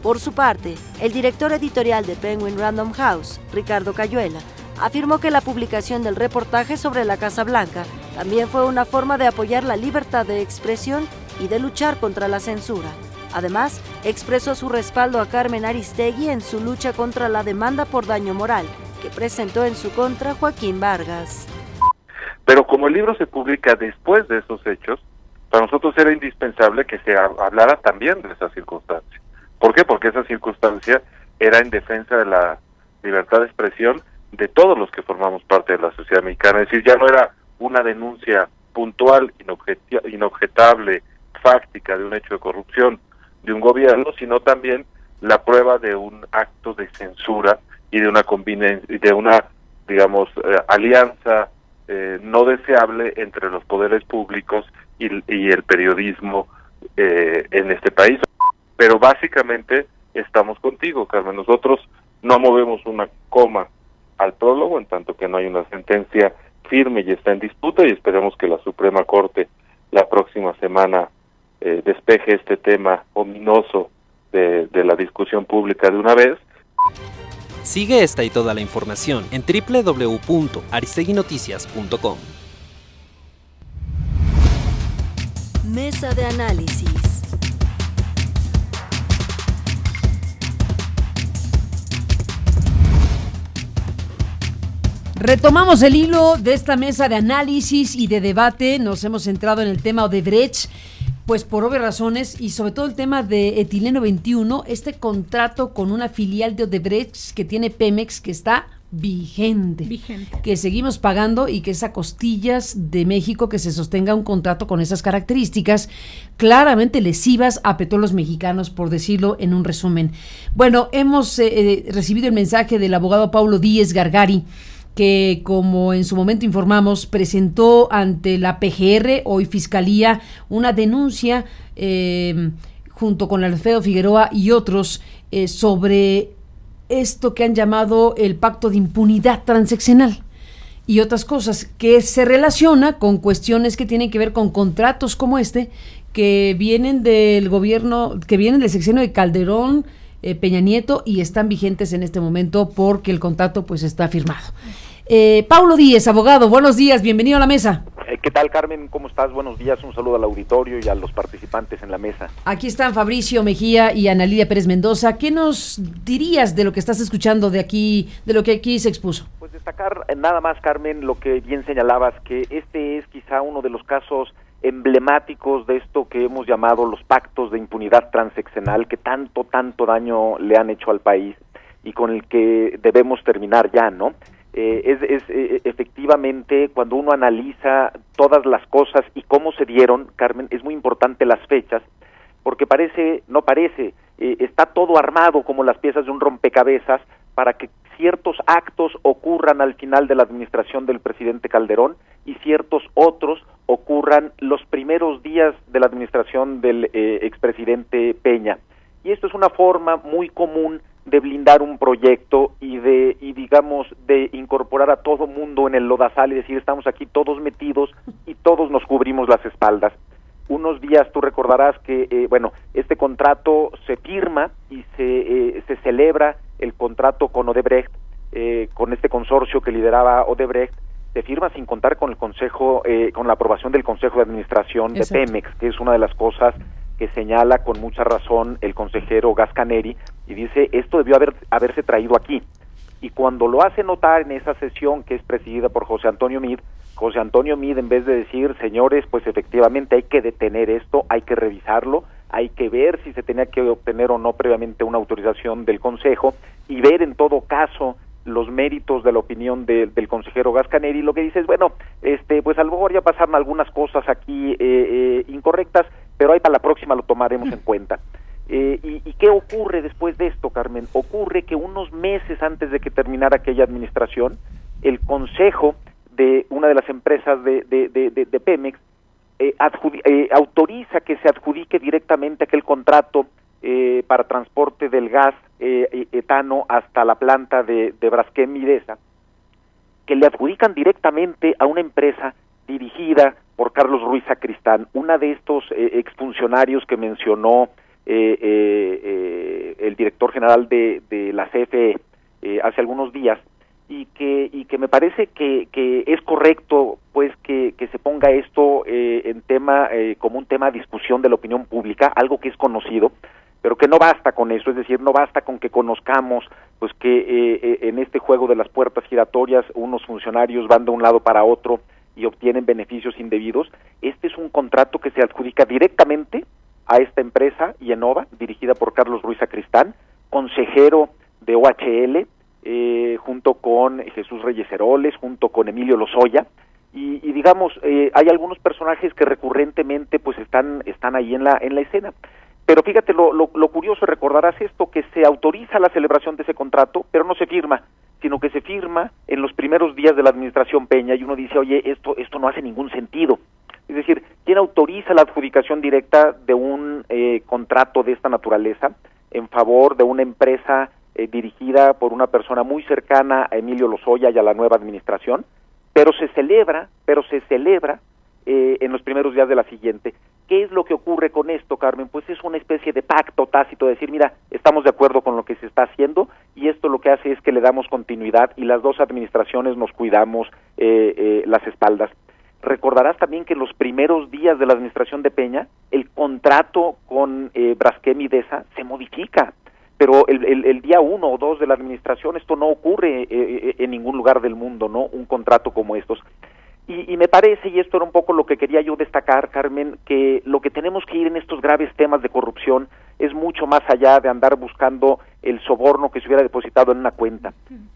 Por su parte, el director editorial de Penguin Random House, Ricardo Cayuela, afirmó que la publicación del reportaje sobre la Casa Blanca también fue una forma de apoyar la libertad de expresión y de luchar contra la censura. Además, expresó su respaldo a Carmen Aristegui en su lucha contra la demanda por daño moral que presentó en su contra Joaquín Vargas. Pero como el libro se publica después de esos hechos, para nosotros era indispensable que se hablara también de esa circunstancia. ¿Por qué? Porque esa circunstancia era en defensa de la libertad de expresión de todos los que formamos parte de la sociedad mexicana. Es decir, ya no era una denuncia puntual, inobjetable, fáctica de un hecho de corrupción de un gobierno, sino también la prueba de un acto de censura y de una alianza no deseable entre los poderes públicos y el periodismo en este país. Pero básicamente estamos contigo, Carmen. Nosotros no movemos una coma al prólogo, en tanto que no hay una sentencia firme y está en disputa, y esperemos que la Suprema Corte la próxima semana despeje este tema ominoso de la discusión pública de una vez. Sigue esta y toda la información en www.aristeguinoticias.com. Mesa de análisis. Retomamos el hilo de esta mesa de análisis y de debate. Nos hemos centrado en el tema Odebrecht, pues por obvias razones, y sobre todo el tema de Etileno 21, este contrato con una filial de Odebrecht que tiene Pemex, que está vigente, que seguimos pagando y que es a costillas de México que se sostenga un contrato con esas características claramente lesivas a petróleos mexicanos, por decirlo en un resumen. Bueno, hemos recibido el mensaje del abogado Paulo Díez Gargari, que, como en su momento informamos, presentó ante la PGR, hoy Fiscalía, una denuncia junto con Alfredo Figueroa y otros sobre esto que han llamado el pacto de impunidad transeccional y otras cosas, que se relaciona con cuestiones que tienen que ver con contratos como este, que vienen del gobierno, que vienen del sexenio de Calderón, Peña Nieto, y están vigentes en este momento porque el contrato pues está firmado. Paulo Díez, abogado, buenos días, bienvenido a la mesa. ¿Qué tal, Carmen? ¿Cómo estás? Buenos días, un saludo al auditorio y a los participantes en la mesa. Aquí están Fabricio Mejía y Ana Lidia Pérez Mendoza. ¿Qué nos dirías de lo que estás escuchando de aquí, de lo que aquí se expuso? Pues destacar nada más, Carmen, lo que bien señalabas, que este es quizá uno de los casos emblemáticos de esto que hemos llamado los pactos de impunidad transeccional, que tanto daño le han hecho al país y con el que debemos terminar ya, ¿no? Efectivamente, cuando uno analiza todas las cosas y cómo se dieron, Carmen, es muy importante las fechas, porque está todo armado como las piezas de un rompecabezas para que ciertos actos ocurran al final de la administración del presidente Calderón y ciertos otros ocurran los primeros días de la administración del expresidente Peña. Y esto es una forma muy común de blindar un proyecto y de incorporar a todo mundo en el lodazal y decir, estamos aquí todos metidos y todos nos cubrimos las espaldas. Unos días tú recordarás que, este contrato se firma y se celebra el contrato con Odebrecht, con este consorcio que lideraba Odebrecht, se firma sin contar con el Consejo, con la aprobación del Consejo de Administración de Pemex, que es una de las cosas que señala con mucha razón el consejero Gascaneri, y dice, esto debió haberse traído aquí. y cuando lo hace notar en esa sesión que es presidida por José Antonio Meade, en vez de decir, señores, pues efectivamente hay que detener esto, hay que revisarlo, hay que ver si se tenía que obtener o no previamente una autorización del Consejo y ver en todo caso los méritos de la opinión del consejero Gascaneri. Lo que dice es, bueno, pues a lo mejor ya pasaron algunas cosas aquí incorrectas, pero ahí para la próxima lo tomaremos en cuenta. ¿Y qué ocurre después de esto, Carmen? Ocurre que unos meses antes de que terminara aquella administración, el Consejo de una de las empresas de Pemex autoriza que se adjudique directamente aquel contrato para transporte del gas etano hasta la planta de Braskem Idesa, que le adjudican directamente a una empresa dirigida por Carlos Ruiz Sacristán, una de estos exfuncionarios que mencionó el director general de la CFE hace algunos días, y que me parece que es correcto pues que se ponga esto en tema como un tema de discusión de la opinión pública, algo que es conocido, pero que no basta con eso, es decir, no basta con que conozcamos pues que en este juego de las puertas giratorias unos funcionarios van de un lado para otro y obtienen beneficios indebidos. Este es un contrato que se adjudica directamente a esta empresa, Yenova, dirigida por Carlos Ruiz Sacristán, consejero de OHL, junto con Jesús Reyes Heroles, junto con Emilio Lozoya, y digamos, hay algunos personajes que recurrentemente pues están ahí en la escena. Pero fíjate, lo curioso, recordarás esto, que se autoriza la celebración de ese contrato, pero no se firma, sino que se firma en los primeros días de la administración Peña, y uno dice, oye, esto no hace ningún sentido. Es decir, ¿quién autoriza la adjudicación directa de un contrato de esta naturaleza en favor de una empresa dirigida por una persona muy cercana a Emilio Lozoya y a la nueva administración? Pero se celebra en los primeros días de la siguiente. ¿Qué es lo que ocurre con esto, Carmen? Pues es una especie de pacto tácito, de decir, mira, estamos de acuerdo con lo que se está haciendo, y esto lo que hace es que le damos continuidad y las dos administraciones nos cuidamos las espaldas. Recordarás también que en los primeros días de la administración de Peña, el contrato con Braskem Idesa se modifica, pero el día 1 o 2 de la administración esto no ocurre en ningún lugar del mundo, ¿no? Un contrato como estos. Y me parece, y esto era un poco lo que quería yo destacar, Carmen, que lo que tenemos que ir en estos graves temas de corrupción es mucho más allá de andar buscando el soborno que se hubiera depositado en una cuenta.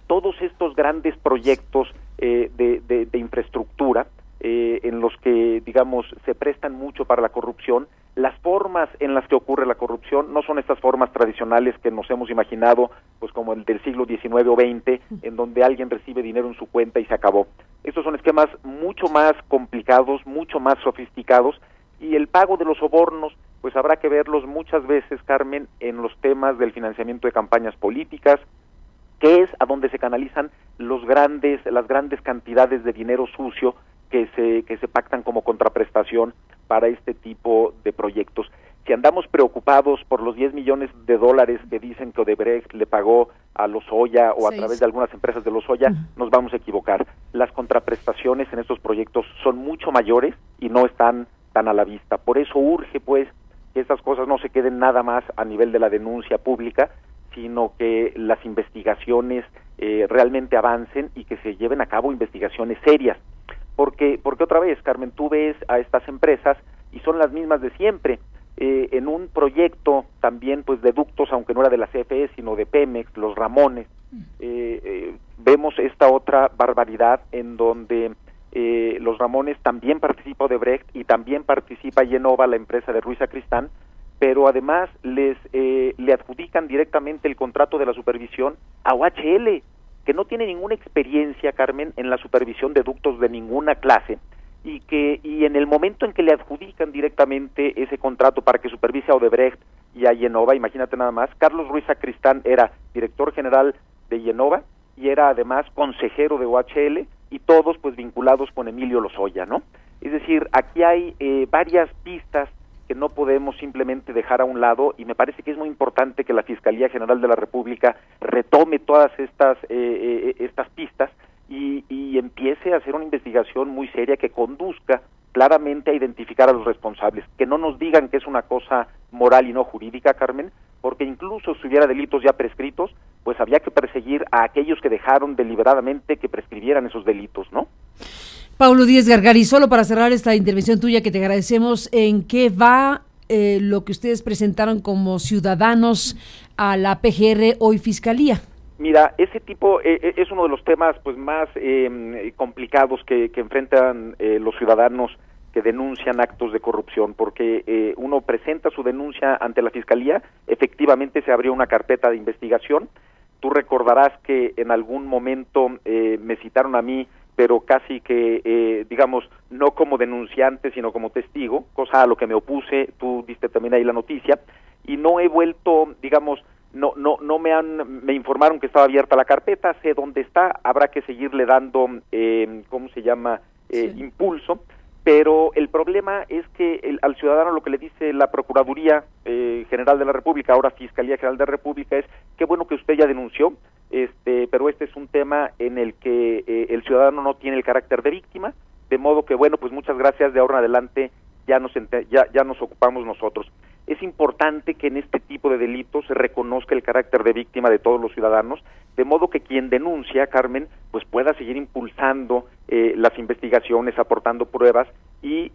Todos estos grandes proyectos de infraestructura, en los que, digamos, se prestan mucho para la corrupción, las formas en las que ocurre la corrupción no son estas formas tradicionales que nos hemos imaginado, pues como el del siglo XIX o XX, en donde alguien recibe dinero en su cuenta y se acabó. Estos son esquemas mucho más complicados, mucho más sofisticados, y el pago de los sobornos, pues habrá que verlos muchas veces, Carmen, en los temas del financiamiento de campañas políticas, que es a donde se canalizan las grandes cantidades de dinero sucio que se pactan como contraprestación para este tipo de proyectos. Si andamos preocupados por los $10 millones que dicen que Odebrecht le pagó a Lozoya o a través de algunas empresas de Lozoya, nos vamos a equivocar. Las contraprestaciones en estos proyectos son mucho mayores y no están tan a la vista. Por eso urge, pues, que estas cosas no se queden nada más a nivel de la denuncia pública, sino que las investigaciones realmente avancen y que se lleven a cabo investigaciones serias. Porque otra vez, Carmen, tú ves a estas empresas y son las mismas de siempre. En un proyecto también pues de ductos, aunque no era de la CFE sino de Pemex, los Ramones, vemos esta otra barbaridad en donde los Ramones también participa Odebrecht y también participa Yenova, la empresa de Ruiz Sacristán, pero además le adjudican directamente el contrato de la supervisión a OHL, que no tiene ninguna experiencia, Carmen, en la supervisión de ductos de ninguna clase, y en el momento en que le adjudican directamente ese contrato para que supervise a Odebrecht y a Yenova, imagínate nada más, Carlos Ruiz Sacristán era director general de Yenova y era además consejero de OHL, y todos pues vinculados con Emilio Lozoya, ¿no? Es decir, aquí hay varias pistas que no podemos simplemente dejar a un lado, y me parece que es muy importante que la Fiscalía General de la República retome todas estas pistas y empiece a hacer una investigación muy seria que conduzca claramente a identificar a los responsables, que no nos digan que es una cosa moral y no jurídica, Carmen, porque incluso si hubiera delitos ya prescritos, pues había que perseguir a aquellos que dejaron deliberadamente que prescribieran esos delitos, ¿no? Paulo Díez Gargari, solo para cerrar esta intervención tuya que te agradecemos, ¿en qué va lo que ustedes presentaron como ciudadanos a la PGR, hoy Fiscalía? Mira, ese tipo es uno de los temas pues más complicados que enfrentan los ciudadanos que denuncian actos de corrupción, porque uno presenta su denuncia ante la Fiscalía, efectivamente se abrió una carpeta de investigación. Tú recordarás que en algún momento me citaron a mí, pero casi que, digamos, no como denunciante, sino como testigo, cosa a lo que me opuse, tú diste también ahí la noticia, y no he vuelto, digamos, no me informaron que estaba abierta la carpeta, sé dónde está, habrá que seguirle dando, ¿cómo se llama?, impulso, pero el problema es que al ciudadano lo que le dice la Procuraduría General de la República, ahora Fiscalía General de la República, es qué bueno que usted ya denunció, pero este es un tema en el que el ciudadano no tiene el carácter de víctima, de modo que, bueno, pues muchas gracias, de ahora en adelante ya nos ocupamos nosotros. Es importante que en este tipo de delitos se reconozca el carácter de víctima de todos los ciudadanos, de modo que quien denuncia, Carmen, pues pueda seguir impulsando las investigaciones, aportando pruebas y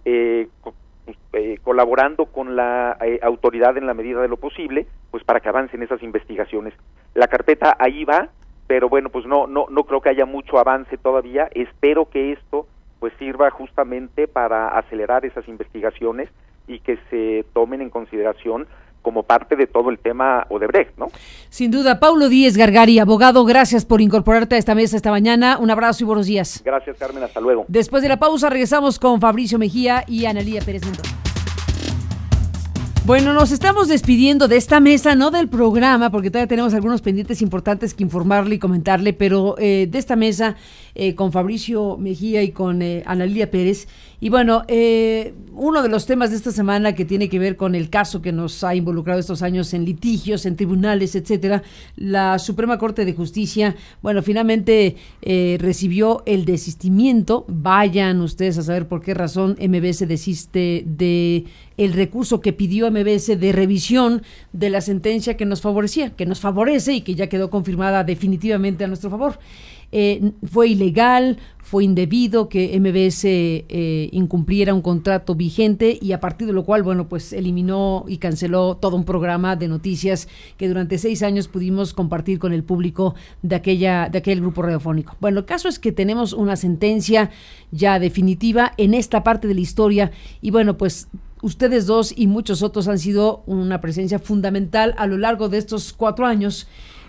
colaborando con la autoridad en la medida de lo posible, pues para que avancen esas investigaciones. La carpeta ahí va, pero bueno, pues no creo que haya mucho avance todavía. Espero que esto pues sirva justamente para acelerar esas investigaciones y que se tomen en consideración como parte de todo el tema Odebrecht, ¿no? Sin duda. Paulo Díez Gargari, abogado, gracias por incorporarte a esta mesa esta mañana. Un abrazo y buenos días. Gracias, Carmen, hasta luego. Después de la pausa regresamos con Fabricio Mejía y Analía Pérez Mendoza. Bueno, nos estamos despidiendo de esta mesa, no del programa, porque todavía tenemos algunos pendientes importantes que informarle y comentarle, pero de esta mesa con Fabricio Mejía y con Analía Pérez. Y bueno, uno de los temas de esta semana que tiene que ver con el caso que nos ha involucrado estos años en litigios, en tribunales, etcétera, la Suprema Corte de Justicia, bueno, finalmente recibió el desistimiento. Vayan ustedes a saber por qué razón MBS desiste de el recurso que pidió MBS de revisión de la sentencia que nos favorecía, que nos favorece y que ya quedó confirmada definitivamente a nuestro favor. Fue ilegal, fue indebido que MBS incumpliera un contrato vigente y a partir de lo cual, bueno, pues eliminó y canceló todo un programa de noticias que durante 6 años pudimos compartir con el público de aquel grupo radiofónico. Bueno, el caso es que tenemos una sentencia ya definitiva en esta parte de la historia y bueno, pues ustedes dos y muchos otros han sido una presencia fundamental a lo largo de estos 4 años.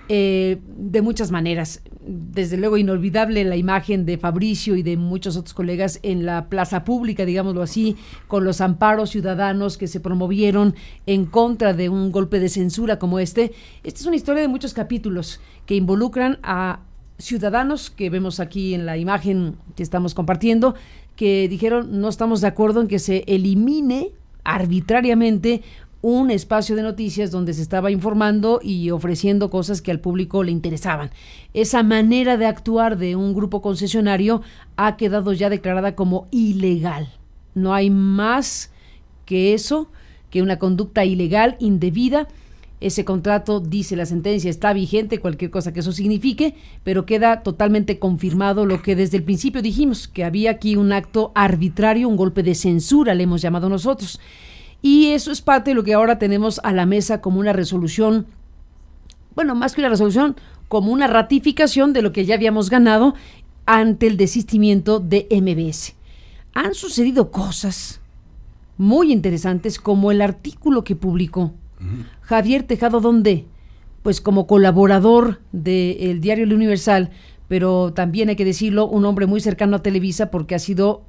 De muchas maneras, desde luego inolvidable la imagen de Fabricio y de muchos otros colegas en la plaza pública, digámoslo así, con los amparos ciudadanos que se promovieron en contra de un golpe de censura como este. Esta es una historia de muchos capítulos que involucran a ciudadanos que vemos aquí en la imagen que estamos compartiendo, que dijeron no estamos de acuerdo en que se elimine arbitrariamente un espacio de noticias donde se estaba informando y ofreciendo cosas que al público le interesaban. Esa manera de actuar de un grupo concesionario ha quedado ya declarada como ilegal. No hay más que eso, que una conducta ilegal, indebida. Ese contrato, dice la sentencia, está vigente, cualquier cosa que eso signifique, pero queda totalmente confirmado lo que desde el principio dijimos, que había aquí un acto arbitrario, un golpe de censura, le hemos llamado nosotros. Y eso es parte de lo que ahora tenemos a la mesa como una resolución, bueno, más que una resolución, como una ratificación de lo que ya habíamos ganado ante el desistimiento de MBS. Han sucedido cosas muy interesantes como el artículo que publicó Javier Tejado Donde, pues como colaborador del diario El Universal, pero también hay que decirlo, un hombre muy cercano a Televisa porque ha sido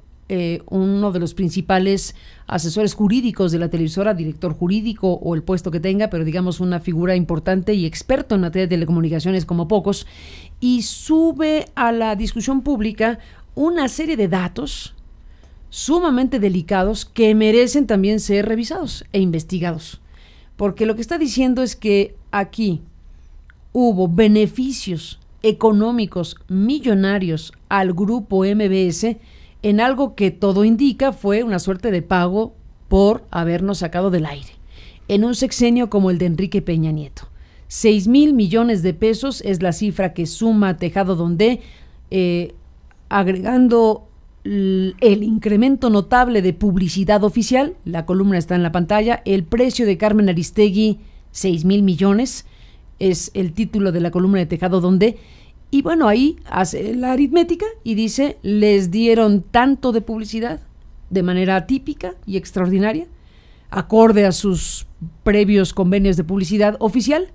uno de los principales asesores jurídicos de la televisora, director jurídico o el puesto que tenga, pero digamos una figura importante y experto en materia de telecomunicaciones como pocos, y sube a la discusión pública una serie de datos sumamente delicados que merecen también ser revisados e investigados, porque lo que está diciendo es que aquí hubo beneficios económicos millonarios al grupo MBS en algo que todo indica fue una suerte de pago por habernos sacado del aire, en un sexenio como el de Enrique Peña Nieto. 6,000 millones de pesos es la cifra que suma Tejado Donde, agregando el incremento notable de publicidad oficial. La columna está en la pantalla. El precio de Carmen Aristegui, 6,000 millones, es el título de la columna de Tejado Donde. Y bueno, ahí hace la aritmética y dice, les dieron tanto de publicidad de manera atípica y extraordinaria, acorde a sus previos convenios de publicidad oficial,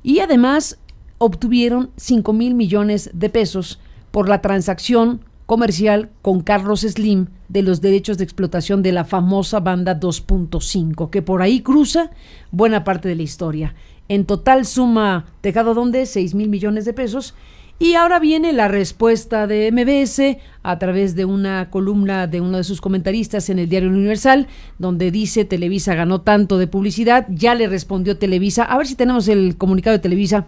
y además obtuvieron 5,000 millones de pesos por la transacción comercial con Carlos Slim de los derechos de explotación de la famosa banda 2.5, que por ahí cruza buena parte de la historia. En total suma Tejado Donde 6,000 millones de pesos. Y ahora viene la respuesta de MBS a través de una columna de uno de sus comentaristas en el diario Universal, donde dice: Televisa ganó tanto de publicidad. Ya le respondió Televisa. A ver si tenemos el comunicado de Televisa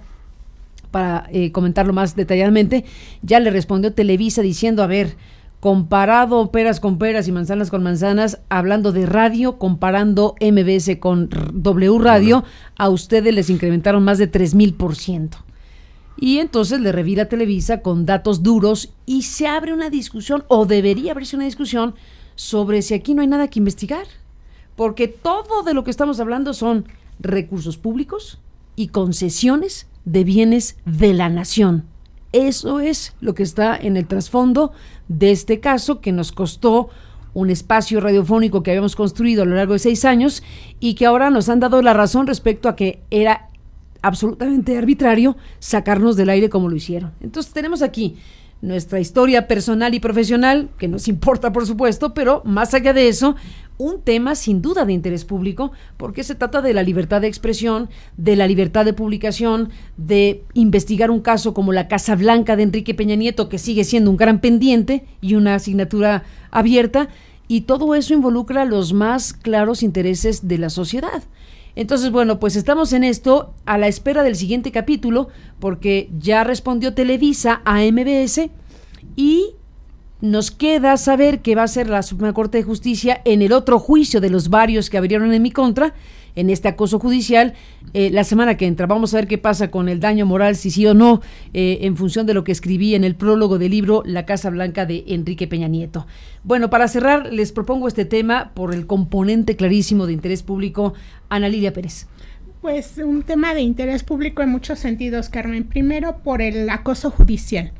para comentarlo más detalladamente. Ya le respondió Televisa diciendo, a ver, comparado peras con peras y manzanas con manzanas, hablando de radio, comparando MBS con W Radio, a ustedes les incrementaron más de 3,000%. Y entonces le revira Televisa con datos duros y se abre una discusión, o debería abrirse una discusión, sobre si aquí no hay nada que investigar. Porque todo de lo que estamos hablando son recursos públicos y concesiones de bienes de la nación. Eso es lo que está en el trasfondo de este caso, que nos costó un espacio radiofónico que habíamos construido a lo largo de 6 años y que ahora nos han dado la razón respecto a que era absolutamente arbitrario sacarnos del aire como lo hicieron. Entonces tenemos aquí nuestra historia personal y profesional, que nos importa por supuesto, pero más allá de eso, un tema sin duda de interés público, porque se trata de la libertad de expresión, de la libertad de publicación, de investigar un caso como la Casa Blanca de Enrique Peña Nieto, que sigue siendo un gran pendiente y una asignatura abierta, y todo eso involucra los más claros intereses de la sociedad. Entonces, bueno, pues estamos en esto a la espera del siguiente capítulo, porque ya respondió Televisa a MBS y nos queda saber qué va a hacer la Suprema Corte de Justicia en el otro juicio de los varios que abrieron en mi contra, en este acoso judicial, la semana que entra. Vamos a ver qué pasa con el daño moral, si sí o no, en función de lo que escribí en el prólogo del libro La Casa Blanca de Enrique Peña Nieto. Bueno, para cerrar, les propongo este tema por el componente clarísimo de interés público. Ana Lilia Pérez. Pues un tema de interés público en muchos sentidos, Carmen. Primero, por el acoso judicial.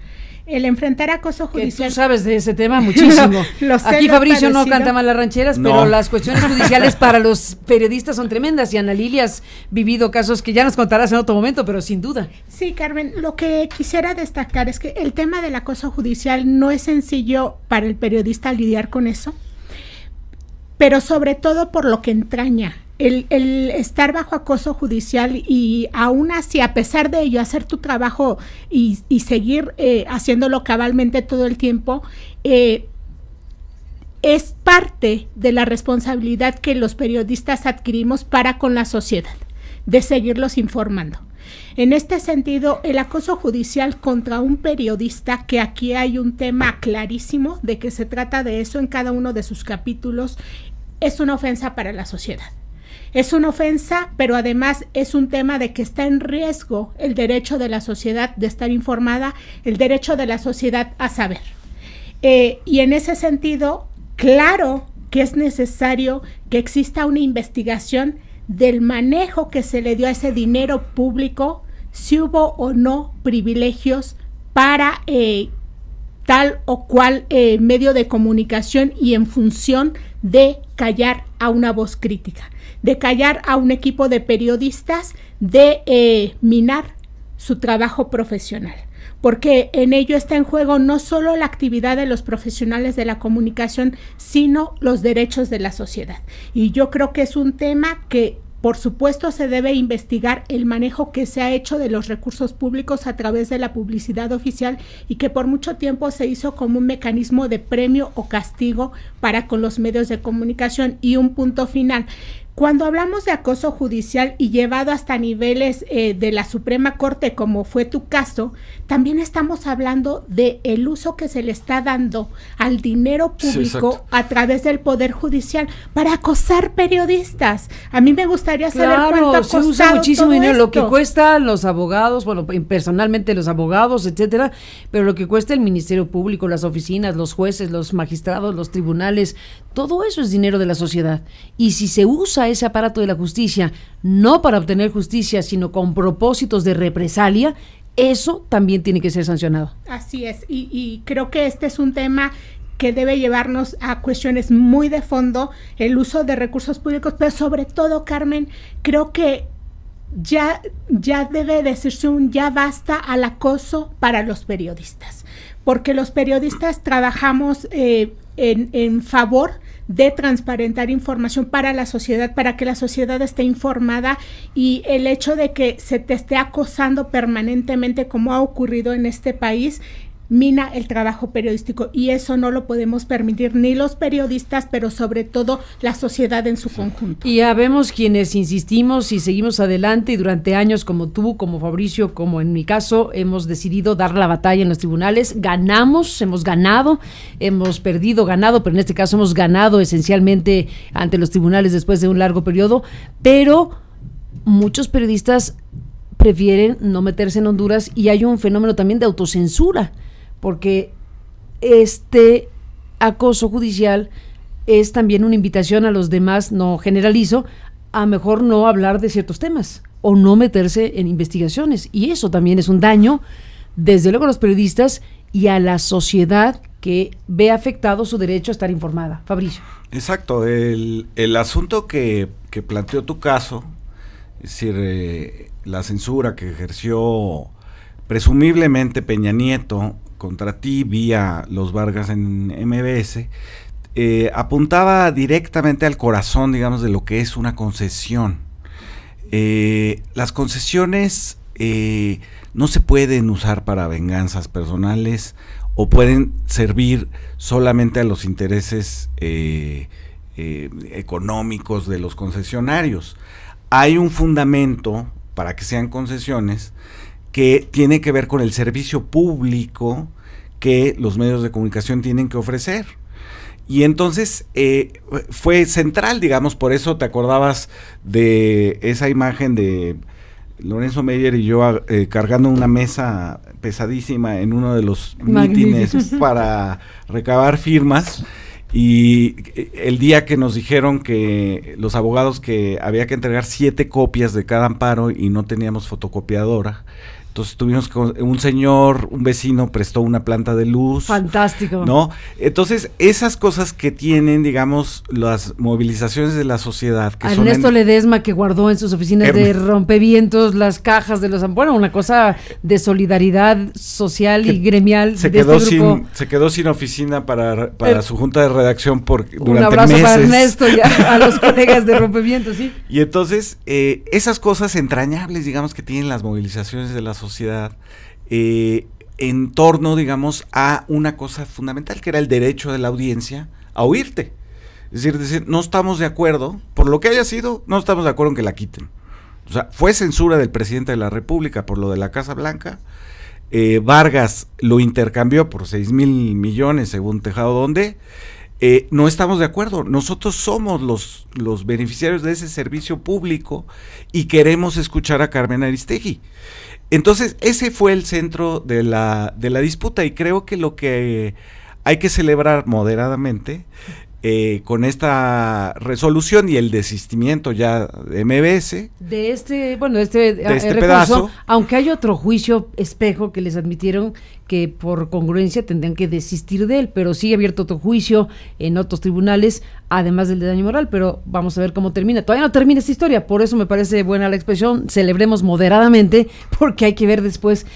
El enfrentar acoso judicial. Tú sabes de ese tema muchísimo. Aquí Fabricio no canta mal las rancheras, no. Pero las cuestiones judiciales para los periodistas son tremendas, y Ana Lilia has vivido casos que ya nos contarás en otro momento, pero sin duda. Sí, Carmen, lo que quisiera destacar es que el tema del acoso judicial no es sencillo para el periodista lidiar con eso, pero sobre todo por lo que entraña. El estar bajo acoso judicial y aún así, a pesar de ello, hacer tu trabajo y seguir haciéndolo cabalmente todo el tiempo, es parte de la responsabilidad que los periodistas adquirimos para con la sociedad, de seguirlos informando. En este sentido, el acoso judicial contra un periodista, que aquí hay un tema clarísimo de que se trata de eso en cada uno de sus capítulos, es una ofensa para la sociedad. Es una ofensa, pero además es un tema de que está en riesgo el derecho de la sociedad de estar informada, el derecho de la sociedad a saber. Y en ese sentido, claro que es necesario que exista una investigación del manejo que se le dio a ese dinero público, si hubo o no privilegios para tal o cual medio de comunicación y en función de callar a una voz crítica, de callar a un equipo de periodistas, de minar su trabajo profesional, porque en ello está en juego no solo la actividad de los profesionales de la comunicación, sino los derechos de la sociedad. Y yo creo que es un tema que, por supuesto, se debe investigar el manejo que se ha hecho de los recursos públicos a través de la publicidad oficial, y que por mucho tiempo se hizo como un mecanismo de premio o castigo para con los medios de comunicación. Y un punto final: Cuando hablamos de acoso judicial y llevado hasta niveles de la Suprema Corte, como fue tu caso, también estamos hablando de el uso que se le está dando al dinero público a través del Poder Judicial para acosar periodistas. A mí me gustaría saber cuánto ha costado. Se usa muchísimo dinero, lo que cuesta los abogados, bueno, personalmente los abogados, etcétera, pero lo que cuesta el Ministerio Público, las oficinas, los jueces, los magistrados, los tribunales, todo eso es dinero de la sociedad. Y si se usa ese aparato de la justicia no para obtener justicia, sino con propósitos de represalia, eso también tiene que ser sancionado. Así es, y creo que este es un tema que debe llevarnos a cuestiones muy de fondo, el uso de recursos públicos, pero sobre todo, Carmen, creo que ya debe decirse ya basta al acoso para los periodistas, porque los periodistas trabajamos en favor de transparentar información para la sociedad, para que la sociedad esté informada, y el hecho de que se te esté acosando permanentemente, como ha ocurrido en este país, mina el trabajo periodístico, y eso no lo podemos permitir ni los periodistas, pero sobre todo la sociedad en su conjunto. Y ya vemos quienes insistimos y seguimos adelante, y durante años, como tú, como Fabricio, como en mi caso, hemos decidido dar la batalla en los tribunales. Ganamos, hemos ganado, hemos perdido, ganado, pero en este caso hemos ganado esencialmente ante los tribunales después de un largo periodo, pero muchos periodistas prefieren no meterse en Honduras, y hay un fenómeno también de autocensura, porque este acoso judicial es también una invitación a los demás, no generalizo, a mejor no hablar de ciertos temas o no meterse en investigaciones, y eso también es un daño, desde luego a los periodistas y a la sociedad que ve afectado su derecho a estar informada. Fabricio. Exacto, el asunto que planteó tu caso, es decir, la censura que ejerció presumiblemente Peña Nieto contra ti vía los Vargas en MBS, apuntaba directamente al corazón, digamos, de lo que es una concesión. Las concesiones no se pueden usar para venganzas personales, o pueden servir solamente a los intereses económicos de los concesionarios. Hay un fundamento para que sean concesiones que tiene que ver con el servicio público que los medios de comunicación tienen que ofrecer. Y entonces fue central, digamos, por eso te acordabas de esa imagen de Lorenzo Meyer y yo cargando una mesa pesadísima en uno de los mítines para recabar firmas. Y el día que nos dijeron que los abogados que había que entregar 7 copias de cada amparo y no teníamos fotocopiadora, entonces tuvimos que, un vecino prestó una planta de luz. Fantástico. ¿No? Entonces, esas cosas que tienen, digamos, las movilizaciones de la sociedad. Que Ernesto Ledesma, que guardó en sus oficinas de rompevientos las cajas de los... Bueno, una cosa de solidaridad social y gremial se de quedó este grupo. Se quedó sin oficina para su junta de redacción durante meses. Un abrazo para Ernesto y a los colegas de rompevientos, sí. Y entonces, esas cosas entrañables, digamos, que tienen las movilizaciones de la sociedad, en torno, digamos, a una cosa fundamental, que era el derecho de la audiencia a oírte. Es decir, no estamos de acuerdo, por lo que haya sido, no estamos de acuerdo en que la quiten. O sea, fue censura del presidente de la República por lo de la Casa Blanca. Vargas lo intercambió por 6,000 millones, según Tejado Donde. No estamos de acuerdo. Nosotros somos los beneficiarios de ese servicio público y queremos escuchar a Carmen Aristegui. Entonces, ese fue el centro de la disputa, y creo que lo que hay que celebrar moderadamente con esta resolución y el desistimiento ya de MBS de este recurso, pedazo, aunque hay otro juicio espejo que les admitieron que por congruencia tendrían que desistir de él, pero sigue abierto otro juicio en otros tribunales, además del de daño moral, pero vamos a ver cómo termina. Todavía no termina esta historia, por eso me parece buena la expresión, celebremos moderadamente, porque hay que ver después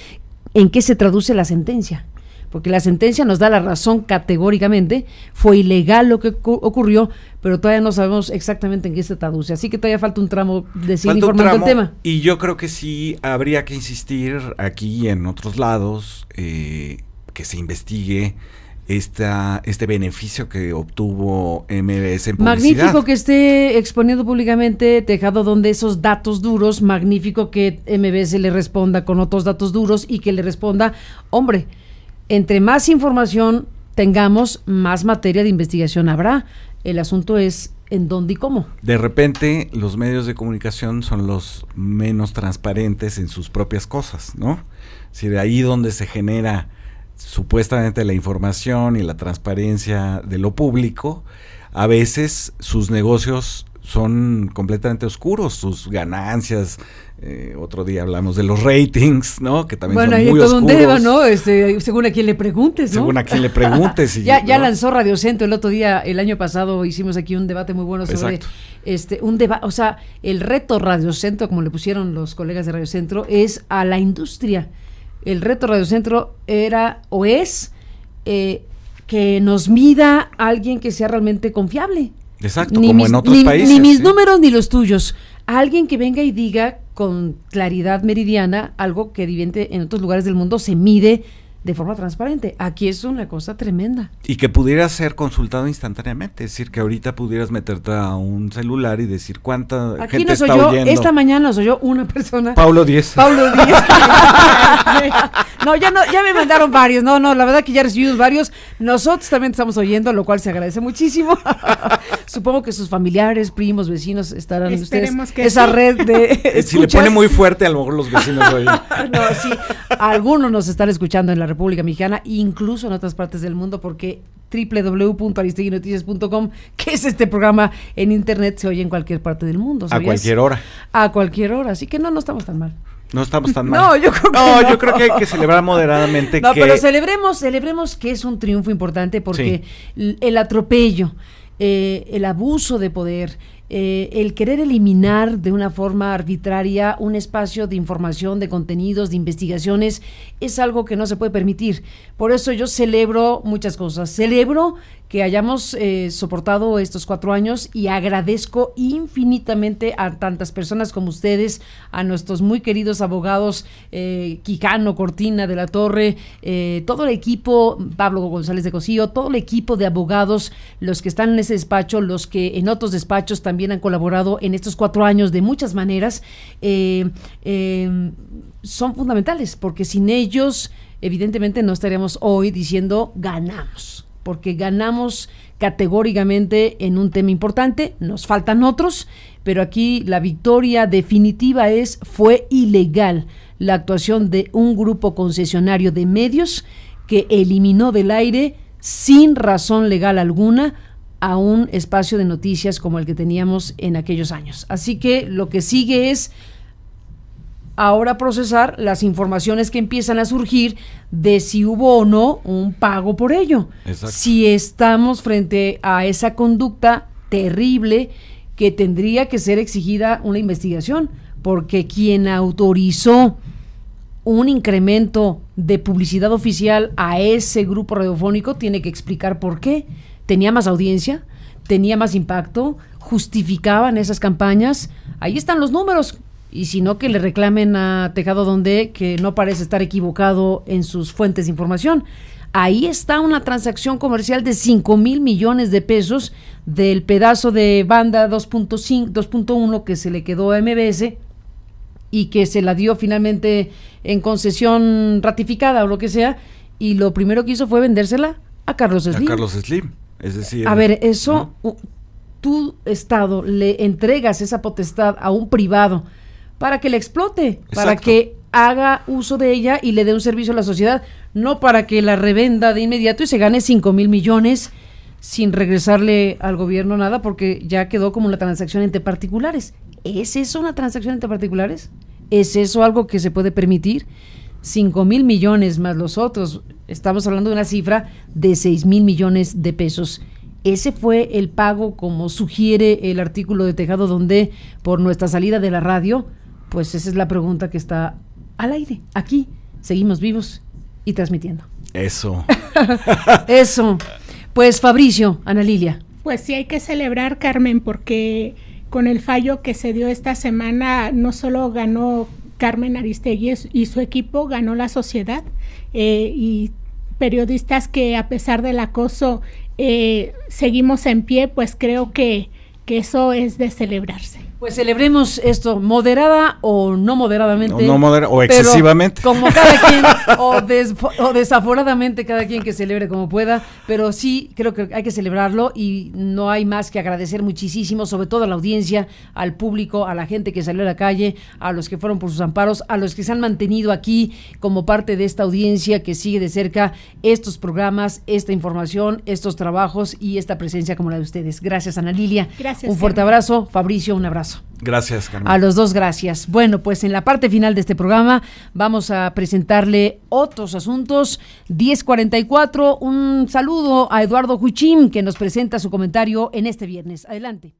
en qué se traduce la sentencia. Porque la sentencia nos da la razón categóricamente, fue ilegal lo que ocurrió, pero todavía no sabemos exactamente en qué se traduce, así que todavía falta un tramo de seguir informando el tema. Y yo creo que sí habría que insistir aquí y en otros lados, que se investigue este beneficio que obtuvo MBS en publicidad. Magnífico que esté exponiendo públicamente Tejado Donde esos datos duros, magnífico que MBS le responda con otros datos duros y que le responda, hombre, entre más información tengamos, más materia de investigación habrá. El asunto es en dónde y cómo. De repente los medios de comunicación son los menos transparentes en sus propias cosas, ¿no? Si de ahí donde se genera supuestamente la información y la transparencia de lo público, a veces sus negocios son completamente oscuros, sus ganancias. Otro día hablamos de los ratings, ¿no? Que también son muy oscuros. Bueno, hay todo un ¿no? Según a quien le preguntes, ¿no? Según a quien le preguntes. Y, ya lanzó Radio Centro el otro día, el año pasado hicimos aquí un debate muy bueno sobre un debate, o sea, el reto Radio Centro, como le pusieron los colegas de Radio Centro, es a la industria. El reto Radio Centro era o es que nos mida alguien que sea realmente confiable. Exacto, como en otros países. Ni mis números ni los tuyos. Alguien que venga y diga con claridad meridiana algo que evidente en otros lugares del mundo se mide de forma transparente. Aquí es una cosa tremenda. Y que pudiera ser consultado instantáneamente, es decir, que ahorita pudieras meterte a un celular y decir cuánta aquí gente está oyendo. Esta mañana nos oyó una persona. Paulo 10. No, ya me mandaron varios. No, la verdad que ya recibimos varios. Nosotros también estamos oyendo, lo cual se agradece muchísimo. Supongo que sus familiares, primos, vecinos estarán Esperemos ustedes. Que esa sí. red de si le pone muy fuerte, a lo mejor los vecinos oyen. No, sí. Algunos nos están escuchando en la República Mexicana, incluso en otras partes del mundo, porque www.aristeguinoticias.com, que es este programa en internet, se oye en cualquier parte del mundo. ¿sabías? A cualquier hora. A cualquier hora, así que no estamos tan mal. No estamos tan mal. No, yo creo que no. Yo creo que hay que celebrar moderadamente. No, pero celebremos que es un triunfo importante porque el atropello, el abuso de poder, el querer eliminar de una forma arbitraria un espacio de información, de contenidos, de investigaciones, es algo que no se puede permitir. Por eso yo celebro muchas cosas. Celebro que hayamos soportado estos 4 años y agradezco infinitamente a tantas personas como ustedes, a nuestros muy queridos abogados, Quijano, Cortina, de la Torre, todo el equipo, Pablo González de Cosío, todo el equipo de abogados, los que están en ese despacho, los que en otros despachos también han colaborado en estos 4 años de muchas maneras, son fundamentales, porque sin ellos evidentemente no estaríamos hoy diciendo ganamos, porque ganamos categóricamente en un tema importante, nos faltan otros, pero aquí la victoria definitiva fue ilegal la actuación de un grupo concesionario de medios que eliminó del aire sin razón legal alguna a un espacio de noticias como el que teníamos en aquellos años. Así que lo que sigue es ahora procesar las informaciones que empiezan a surgir de si hubo o no un pago por ello. Exacto. Si estamos frente a esa conducta terrible que tendría que ser exigida una investigación, porque quien autorizó un incremento de publicidad oficial a ese grupo radiofónico tiene que explicar por qué. ¿Tenía más audiencia? ¿Tenía más impacto? ¿Justificaban esas campañas? Ahí están los números. Y si no, que le reclamen a Tejado Donde que no parece estar equivocado en sus fuentes de información. Ahí está una transacción comercial de 5,000 millones de pesos del pedazo de banda 2.1 que se le quedó a MBS y que se la dio finalmente en concesión ratificada o lo que sea, y lo primero que hizo fue vendérsela a Carlos Slim. A Carlos Slim, es decir... A ver, eso, ¿no? Tu Estado le entregas esa potestad a un privado para que la explote, Exacto. para que haga uso de ella y le dé un servicio a la sociedad, no para que la revenda de inmediato y se gane 5,000 millones sin regresarle al gobierno nada, porque ya quedó como una transacción entre particulares. ¿Es eso una transacción entre particulares? ¿Es eso algo que se puede permitir? 5,000 millones más los otros, estamos hablando de una cifra de 6,000 millones de pesos. Ese fue el pago, como sugiere el artículo de Tejado Donde, por nuestra salida de la radio. Pues esa es la pregunta que está al aire. Aquí seguimos vivos y transmitiendo. Eso. Eso. Pues Fabricio, Ana Lilia. Pues sí hay que celebrar, Carmen, porque con el fallo que se dio esta semana, no solo ganó Carmen Aristegui y su equipo, ganó la sociedad, y periodistas que a pesar del acoso seguimos en pie, pues creo que eso es de celebrarse. Pues celebremos esto, moderada o no moderadamente. O excesivamente. Como cada quien, o desaforadamente cada quien que celebre como pueda, pero sí creo que hay que celebrarlo y no hay más que agradecer muchísimo, sobre todo a la audiencia, al público, a la gente que salió a la calle, a los que fueron por sus amparos, a los que se han mantenido aquí como parte de esta audiencia que sigue de cerca estos programas, esta información, estos trabajos y esta presencia como la de ustedes. Gracias, Ana Lilia. Gracias. Un fuerte abrazo. Fabricio, un abrazo. Gracias, Carmen. A los dos, gracias. Bueno, pues en la parte final de este programa vamos a presentarle otros asuntos. 10:44, un saludo a Eduardo Huichim, que nos presenta su comentario en este viernes. Adelante.